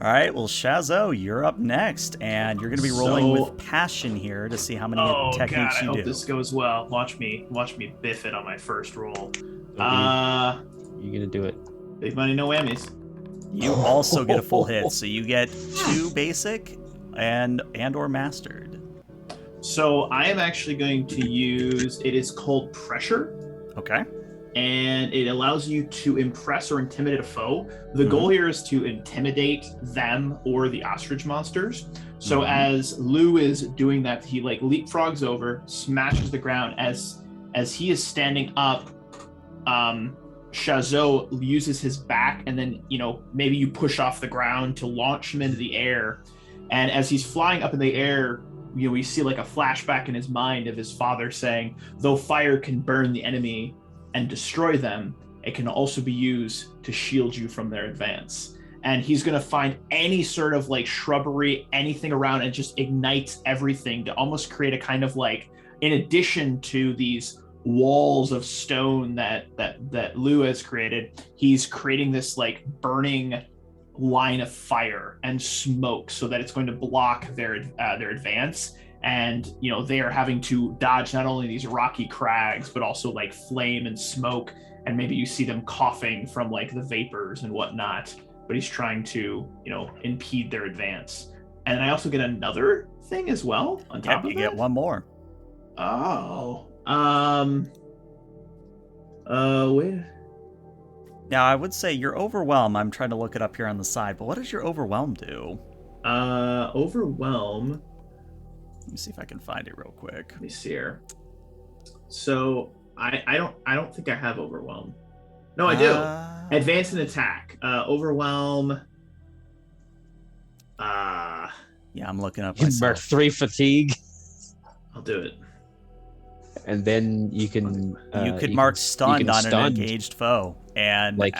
All right, well, Shazo, you're up next, and you're going to be rolling So- with passion here to see how many Oh god, techniques I you hope do. this goes well. Watch me biff it on my first roll. You're gonna do it. Big money, no whammies. You also get a full hit, so you get 2 basic and or mastered. So I am actually going to use. It is called pressure. Okay. And it allows you to impress or intimidate a foe. The goal here is to intimidate them or the ostrich monsters. So as Lou is doing that, he like leapfrogs over, smashes the ground. As he is standing up, Shazo uses his back, and then maybe you push off the ground to launch him into the air. And as he's flying up in the air, we see like a flashback in his mind of his father saying, "Though fire can burn the enemy and destroy them, it can also be used to shield you from their advance." And he's going to find any sort of like shrubbery, anything around, and just ignites everything to almost create a kind of like, in addition to these walls of stone that Lou has created, he's creating this like burning line of fire and smoke so that it's going to block their advance. And they are having to dodge not only these rocky crags but also like flame and smoke, and maybe you see them coughing from like the vapors and whatnot, but he's trying to impede their advance. And then I also get another thing as well on top of you that. get one more. Wait. Now, I would say your overwhelm, I'm trying to look it up here on the side, but what does your overwhelm do? Overwhelm. Let me see if I can find it real quick. Let me see here. So I don't think I have overwhelm. No, I do. Advance and attack. Overwhelm. Yeah, I'm looking up You myself. mark 3 fatigue, I'll do it. and then you can. You could mark stunned on an stunned, engaged foe, and like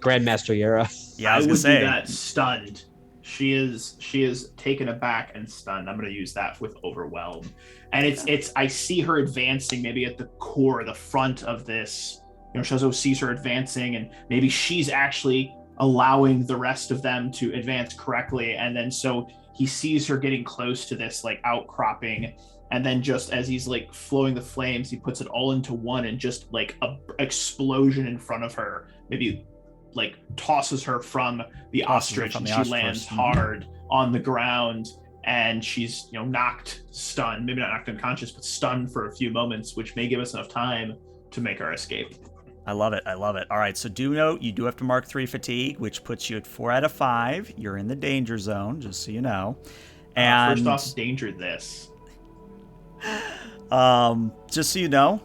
Grand Master Yera. yeah, I was would gonna say do that. Stunned. She is taken aback and stunned. I'm gonna use that with overwhelm, and it's I see her advancing maybe at the core, the front of this. Shazo sees her advancing, and maybe she's actually allowing the rest of them to advance correctly, and then so he sees her getting close to this like outcropping, and then just as he's like flowing the flames, he puts it all into one, and just like a explosion in front of her, maybe like tosses her from the ostrich, and she lands hard on the ground, and she's knocked, stunned, maybe not knocked unconscious, but stunned for a few moments, which may give us enough time to make our escape. I love it. All right, so do note you do have to mark 3 fatigue, which puts you at 4 out of 5. You're in the danger zone, just so you know. And first off, danger this. Just so you know,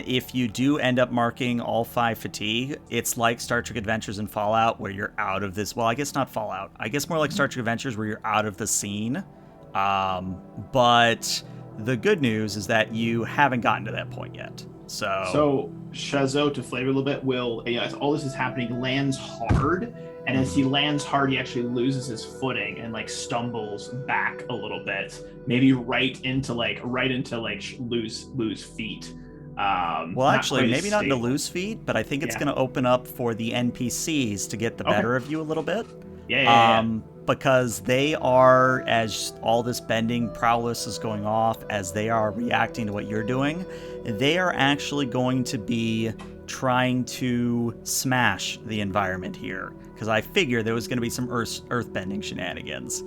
if you do end up marking all 5 fatigue, it's like Star Trek Adventures and Fallout, where you're out of this. Well, I guess not Fallout. I guess more like Star Trek Adventures, where you're out of the scene. But the good news is that you haven't gotten to that point yet. So Shazo, to flavor a little bit, will, as all this is happening, lands hard, and as he lands hard, he actually loses his footing and like stumbles back a little bit, maybe right into Lou's feet. Well, actually, maybe not into Lou's feet, but I think it's going to open up for the NPCs to get the better of you a little bit. Yeah. Because they are, as all this bending prowess is going off, as they are reacting to what you're doing, they are actually going to be trying to smash the environment here. Because I figure there was going to be some earthbending shenanigans.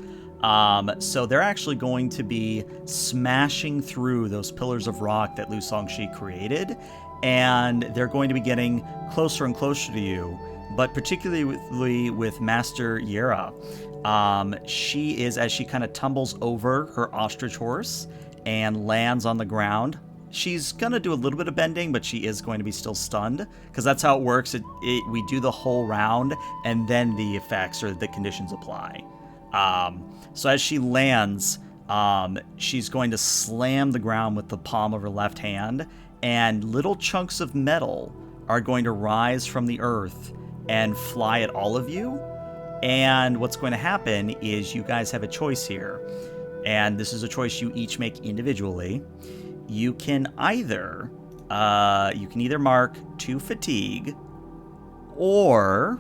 So they're actually going to be smashing through those pillars of rock that Lu Songshi created, and they're going to be getting closer and closer to you. But particularly with Master Yera, she is, as she kind of tumbles over her ostrich horse and lands on the ground, she's going to do a little bit of bending, but she is going to be still stunned, because that's how it works. We do the whole round, and then the effects or the conditions apply. So as she lands, she's going to slam the ground with the palm of her left hand, and little chunks of metal are going to rise from the earth and fly at all of you. And what's going to happen is you guys have a choice here. And this is a choice you each make individually. You can either mark 2 fatigue, or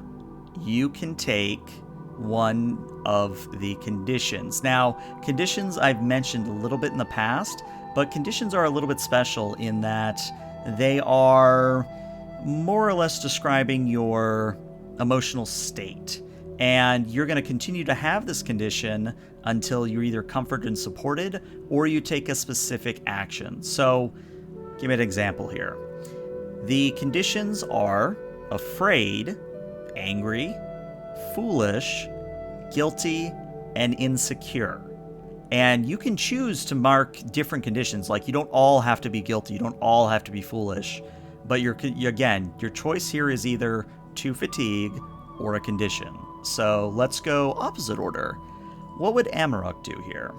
you can take one of the conditions. Now, conditions I've mentioned a little bit in the past, but conditions are a little bit special in that they are more or less describing your emotional state. And you're going to continue to have this condition until you're either comforted and supported or you take a specific action. So, give me an example here. The conditions are afraid, angry, foolish, guilty, and insecure. And you can choose to mark different conditions. Like, you don't all have to be guilty, you don't all have to be foolish. But your choice here is either to fatigue or a condition. So let's go opposite order. What would Amarok do here?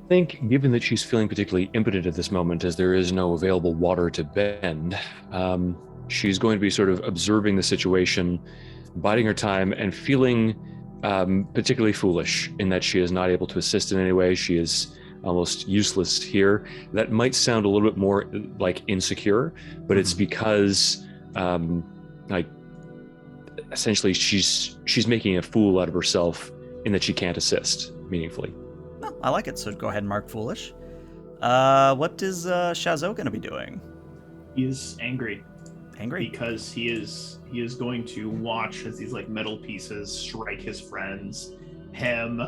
I think, given that she's feeling particularly impotent at this moment, as there is no available water to bend, she's going to be sort of observing the situation, biding her time, and feeling particularly foolish in that she is not able to assist in any way. She is almost useless here. That might sound a little bit more like insecure, but it's because essentially she's making a fool out of herself in that she can't assist meaningfully. Oh, I like it. So go ahead and mark foolish. What is Shazo going to be doing? He is angry. Angry? Because he is going to watch as these like metal pieces strike his friends, him,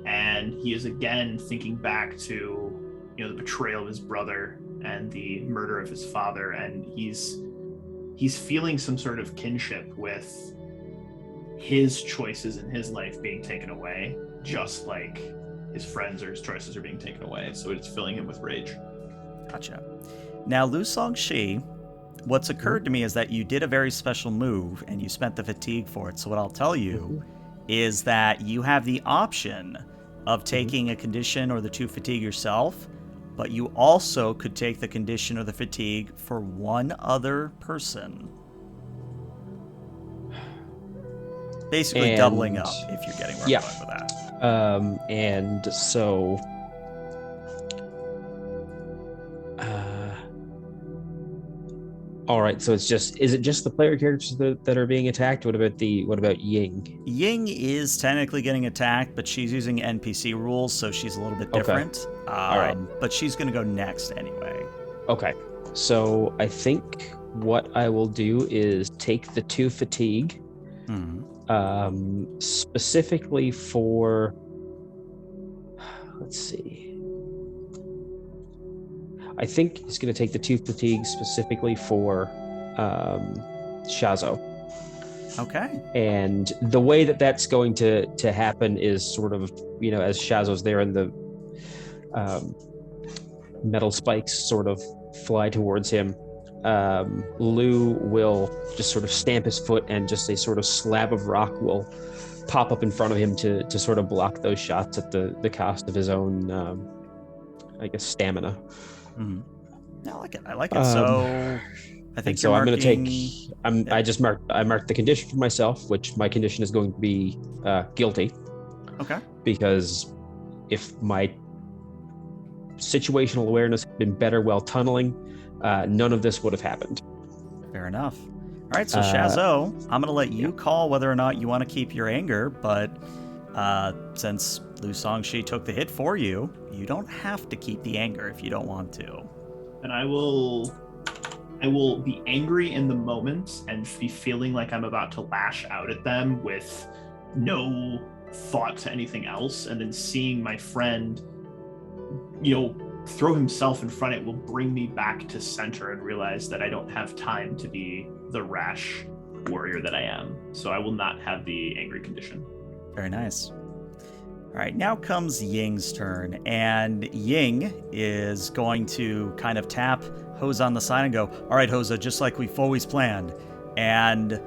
and he is again thinking back to, the betrayal of his brother and the murder of his father, and he's feeling some sort of kinship with his choices in his life being taken away, just like his friends or his choices are being taken away. So it's filling him with rage. Gotcha. Now, Lu Songshi, what's occurred to me is that you did a very special move and you spent the fatigue for it. So what I'll tell you is that you have the option of taking a condition or the 2 fatigue yourself, but you also could take the condition or the fatigue for one other person. Basically doubling up, if you're getting where I'm going with that. And so... all right, so is it just the player characters that are being attacked? What about Ying? Ying is technically getting attacked, but she's using NPC rules, so she's a little bit different. All right. But she's going to go next anyway. Okay, so I think what I will do is take the 2 fatigue, specifically for, let's see. I think he's going to take the 2 fatigue specifically for Shazo. Okay. And the way that that's going to happen is sort of, as Shazo's there and the metal spikes sort of fly towards him, Lu will just sort of stamp his foot and just a sort of slab of rock will pop up in front of him to sort of block those shots at the cost of his own, stamina. I like it. So I think so. I'm going to take. I marked the condition for myself, which my condition is going to be guilty. Okay. Because if my situational awareness had been better while tunneling, none of this would have happened. Fair enough. All right, so Shazo, I'm going to let you call whether or not you want to keep your anger, but since Lu Songshi took the hit for you, you don't have to keep the anger if you don't want to. And I will be angry in the moment and be feeling like I'm about to lash out at them with no thought to anything else, and then seeing my friend, throw himself in front, it will bring me back to center and realize that I don't have time to be the rash warrior that I am. So I will not have the angry condition. Very nice. All right, now comes Ying's turn, and Ying is going to kind of tap Hoza on the side and go, all right, Hoza, just like we've always planned. And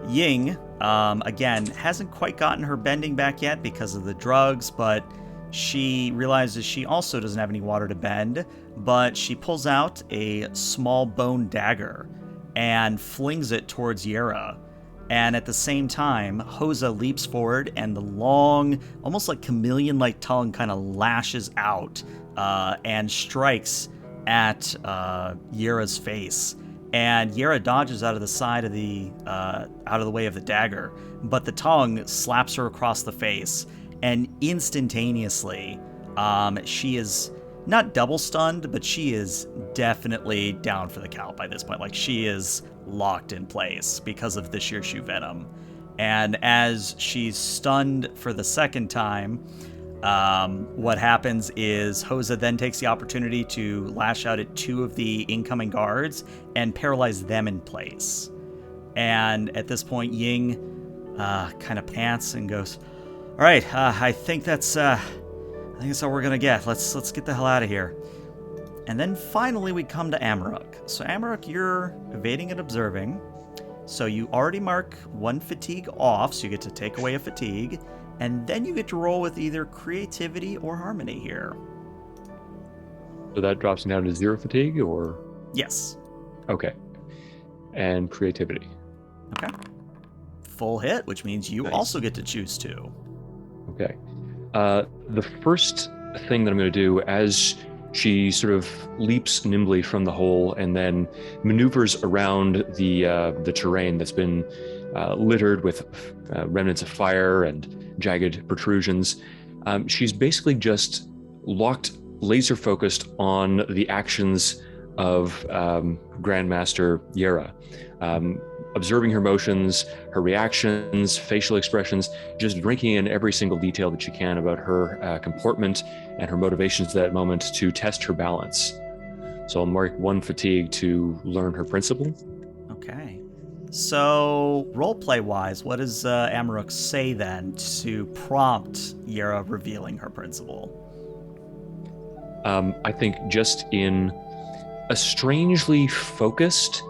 Ying, again, hasn't quite gotten her bending back yet because of the drugs, but she realizes she also doesn't have any water to bend, but she pulls out a small bone dagger and flings it towards Yera. And at the same time, Hoza leaps forward, and the long, almost like chameleon-like tongue kind of lashes out and strikes at Yera's face. and Yera dodges out of the way of the dagger, but the tongue slaps her across the face, and instantaneously, she is not double stunned, but she is definitely down for the count by this point. Like, she is locked in place because of the Shirshu venom. And as she's stunned for the second time, what happens is Hosa then takes the opportunity to lash out at 2 of the incoming guards and paralyze them in place. And at this point, Ying kind of pants and goes, "All right, I think that's all we're gonna get. Let's get the hell out of here." And then finally we come to Amaruk. So Amaruk, you're evading and observing. So you already mark 1 fatigue off, so you get to take away a fatigue, and then you get to roll with either creativity or harmony here. So that drops down to 0 fatigue, or? Yes. Okay. And creativity. Okay. Full hit, which means you Nice. also get to choose 2. Okay. The first thing that I'm going to do, as she sort of leaps nimbly from the hole and then maneuvers around the terrain that's been littered with remnants of fire and jagged protrusions, she's basically just locked, laser focused on the actions of Grand Master Yera. Observing her motions, her reactions, facial expressions, just drinking in every single detail that she can about her comportment and her motivations at that moment to test her balance. So I'll mark 1 fatigue to learn her principle. Okay. So, roleplay-wise, what does Amaruk say then to prompt Yera revealing her principle? I think just in a strangely focused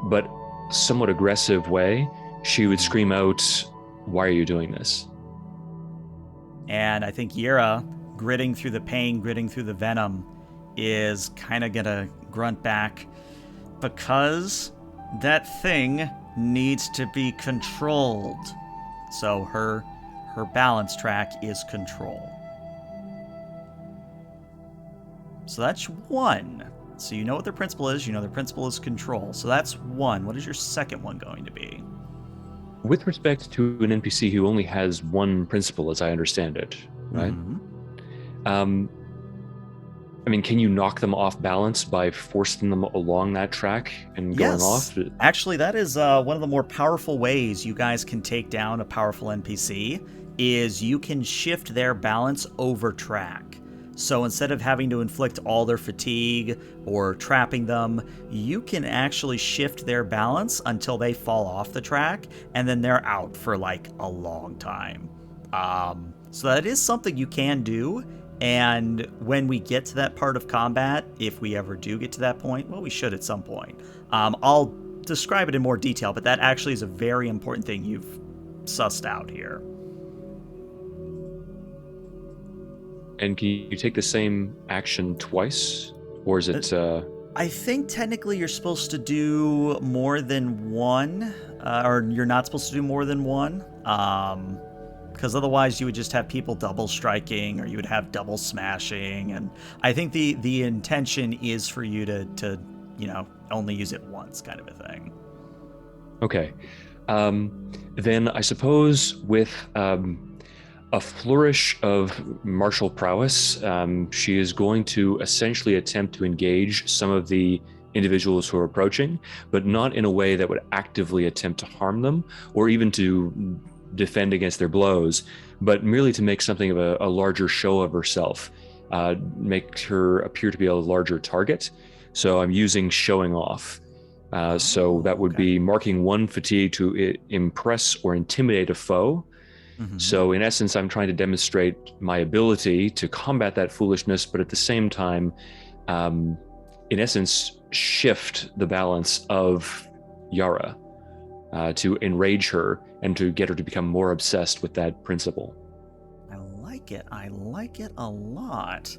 but somewhat aggressive way, she would scream out, "Why are you doing this?" And I think Yera, gritting through the pain, gritting through the venom, is kind of gonna grunt back, "Because that thing needs to be controlled." So her balance track is control. So that's 1. So you know what their principle is. You know their principle is control. So that's 1. What is your second one going to be? With respect to an NPC who only has 1 principle, as I understand it, right? Mm-hmm. I mean, can you knock them off balance by forcing them along that track and going off? Actually, that is one of the more powerful ways you guys can take down a powerful NPC, is you can shift their balance over track. So instead of having to inflict all their fatigue or trapping them, you can actually shift their balance until they fall off the track, and then they're out for like a long time. So that is something you can do. And when we get to that part of combat, if we ever do get to that point, well, we should at some point, I'll describe it in more detail, but that actually is a very important thing you've sussed out here. And can you take the same action twice? Or is it... I think technically you're supposed to do more than 1, or you're not supposed to do more than 1. Because otherwise you would just have people double striking, or you would have double smashing. And I think the intention is for you to only use it once, kind of a thing. Okay. Then I suppose with a flourish of martial prowess, she is going to essentially attempt to engage some of the individuals who are approaching, but not in a way that would actively attempt to harm them or even to defend against their blows, but merely to make something of a larger show of herself, make her appear to be a larger target. So I'm using showing off. So that would be marking 1 fatigue to impress or intimidate a foe. Mm-hmm. So in essence, I'm trying to demonstrate my ability to combat that foolishness, but at the same time, in essence, shift the balance of Yara, to enrage her and to get her to become more obsessed with that principle. I like it a lot.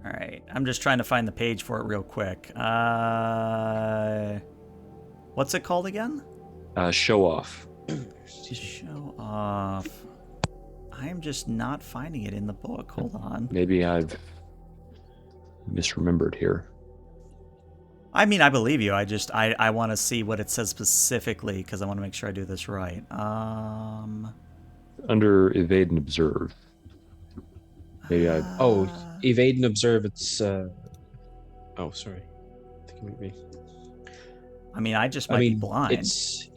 All right, I'm just trying to find the page for it real quick. What's it called again? Show off. Show off. I am just not finding it in the book. Hold on. Maybe I've misremembered here. I mean, I believe you. I want to see what it says specifically because I want to make sure I do this right. Under evade and observe. Maybe I. Oh, evade and observe. It's. Oh, sorry. I think it might be. I mean, I just might be blind.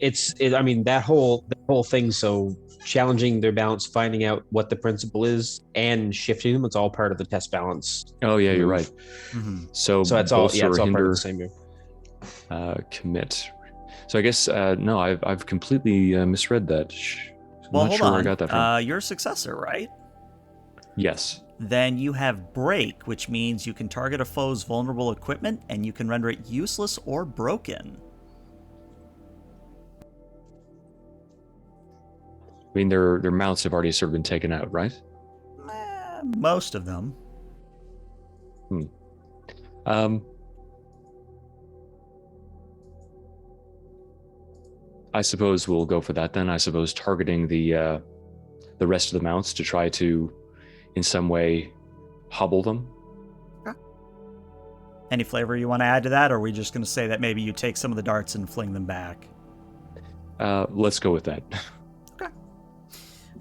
I mean, that whole thing. So challenging their balance, finding out what the principle is, and shifting them. It's all part of the test balance. Oh yeah, you're right. Mm-hmm. So that's all. bolster Yeah, it's all part of hinder, the same move. commit. So I guess no, I've completely misread that. I'm Well, not hold sure on. where I got that from. You're a successor, right? Yes. Then you have break, which means you can target a foe's vulnerable equipment and you can render it useless or broken. I mean, their mounts have already sort of been taken out, right? Most of them. I suppose we'll go for that then. I suppose targeting the rest of the mounts to try to, in some way, hobble them. Any flavor you want to add to that, or are we just going to say that maybe you take some of the darts and fling them back? Let's go with that. Okay.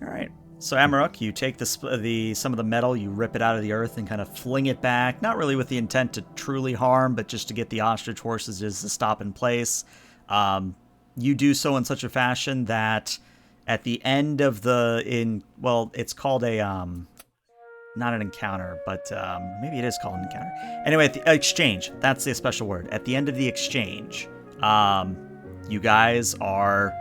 All right. So Amaruk, you take some of the metal, you rip it out of the earth and kind of fling it back, not really with the intent to truly harm, but just to get the ostrich horses to stop in place. You do so in such a fashion that at the end of it's called a not an encounter, but maybe it is called an encounter. Anyway, at the exchange, that's the special word. At the end of the exchange, you guys are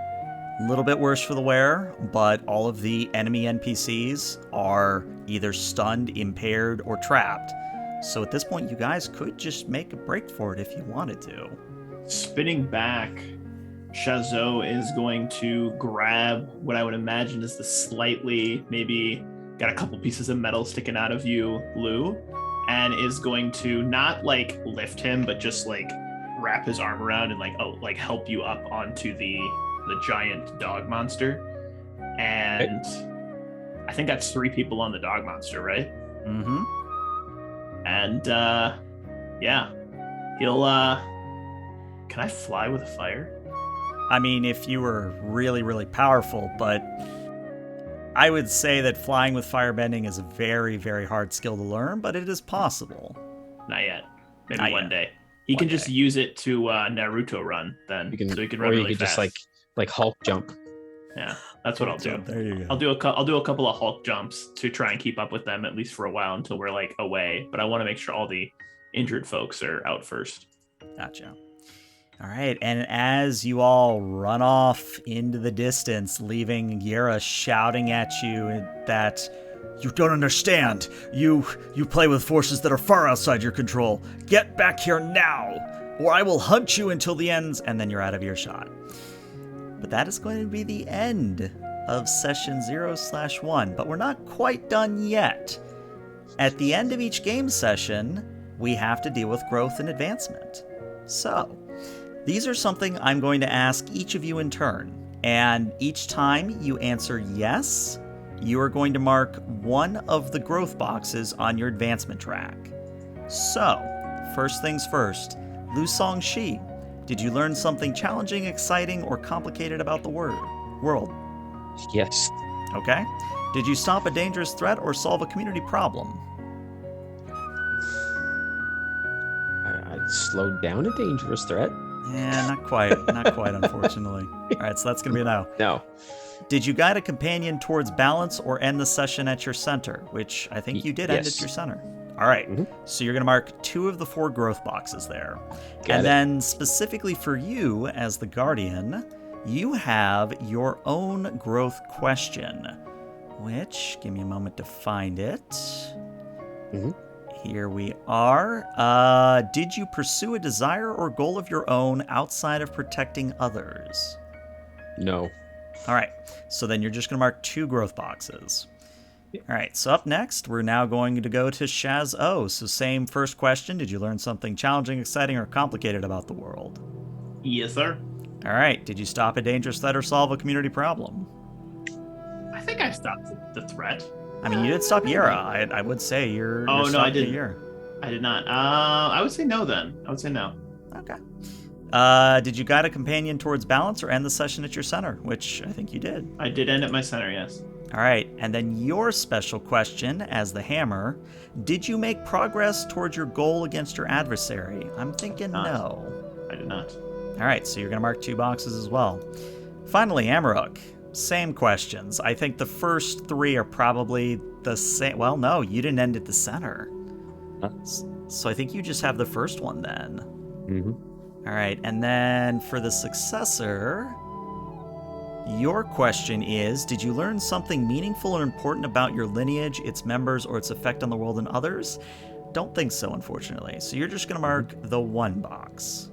a little bit worse for the wear, but all of the enemy NPCs are either stunned, impaired, or trapped. So at this point, you guys could just make a break for it if you wanted to. Spinning back, Chazeau is going to grab what I would imagine is the slightly, maybe got a couple pieces of metal sticking out of you, Lou, and is going to not like lift him, but just like wrap his arm around and like help you up onto the giant dog monster. And I think that's 3 people on the dog monster, right? Mm-hmm. And yeah, he'll can I fly with a fire? I mean, if you were really, really powerful, but I would say that flying with firebending is a very, very hard skill to learn, but it is possible. Not yet. Maybe Not one yet. day. He can just use it to Naruto run then, so he can run really fast. Just like Hulk jump. Yeah, that's what I'll do. There you go. I'll do a couple of Hulk jumps to try and keep up with them at least for a while until we're like away. But I want to make sure all the injured folks are out first. Gotcha. All right, and as you all run off into the distance, leaving Yera shouting at you that you don't understand. You play with forces that are far outside your control. Get back here now, or I will hunt you until the ends, and then you're out of earshot. But that is going to be the end of session 0/1, but we're not quite done yet. At the end of each game session, we have to deal with growth and advancement. So, these are something I'm going to ask each of you in turn, and each time you answer yes, you are going to mark one of the growth boxes on your advancement track. So, first things first, Lu Songshi, did you learn something challenging, exciting, or complicated about the world? Yes. Okay. Did you stop a dangerous threat or solve a community problem? I slowed down a dangerous threat. Yeah, not quite, unfortunately. All right, so that's going to be a no. No. Did you guide a companion towards balance or end the session at your center? Which I think you did end at your center. All right, So you're going to mark 2 of the 4 growth boxes there. Then specifically for you as the Guardian, you have your own growth question, which, give me a moment to find it. Here we are. Did you pursue a desire or goal of your own outside of protecting others? No. All right, so then you're just going to mark 2 growth boxes. All right, so up next, we're now going to go to Chazeau. So same first question. Did you learn something challenging, exciting, or complicated about the world? Yes, sir. All right, did you stop a dangerous threat or solve a community problem? I think I stopped the threat. I mean, you did stop Yera. I would say you're Oh, no, I stopping didn't. Yera. I did not. I would say no then. I would say no. All Okay. Did you guide a companion towards balance or end the session at your center? Which I think you did. I did end at my center, yes. All right. And then your special question as the hammer. Did you make progress towards your goal against your adversary? I'm thinking no. I did not. All right. So you're going to mark 2 boxes as well. Finally, Amaruk. Same questions. I think the first 3 are probably the same. Well, no, you didn't end at the center. Huh? So I think you just have the first one then. Mm-hmm. All right, and then for the successor, your question is, did you learn something meaningful or important about your lineage, its members, or its effect on the world and others? Don't think so, unfortunately. So you're just going to mark the 1 box.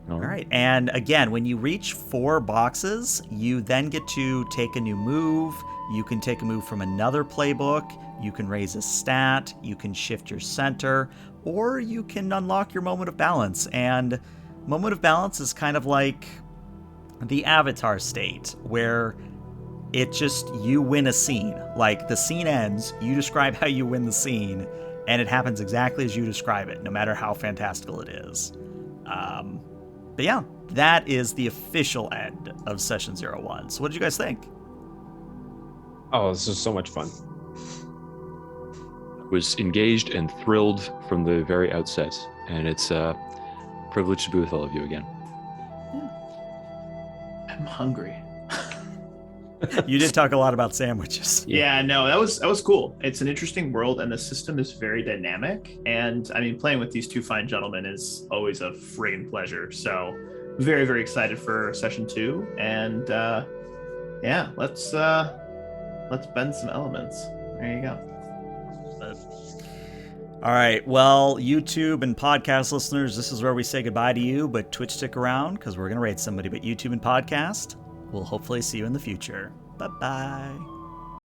All right, and again, when you reach 4 boxes, you then get to take a new move. You can take a move from another playbook. You can raise a stat. You can shift your center, or you can unlock your moment of balance. And moment of balance is kind of like the avatar state, where it just, you win a scene. Like, the scene ends, you describe how you win the scene, and it happens exactly as you describe it, no matter how fantastical it is. But yeah, that is the official end of Session 01. So what did you guys think? Oh, this is so much fun. Was engaged and thrilled from the very outset, and it's a privilege to be with all of you again. I'm hungry. You did talk a lot about sandwiches. Yeah, no, that was cool. It's an interesting world, and the system is very dynamic. And I mean, playing with these 2 fine gentlemen is always a friggin' pleasure. So, very, very excited for Session 2. And yeah, let's bend some elements. There you go. All right, well, YouTube and podcast listeners, this is where we say goodbye to you, but Twitch, stick around because we're going to raid somebody. But YouTube and podcast, we'll hopefully see you in the future. Bye-bye.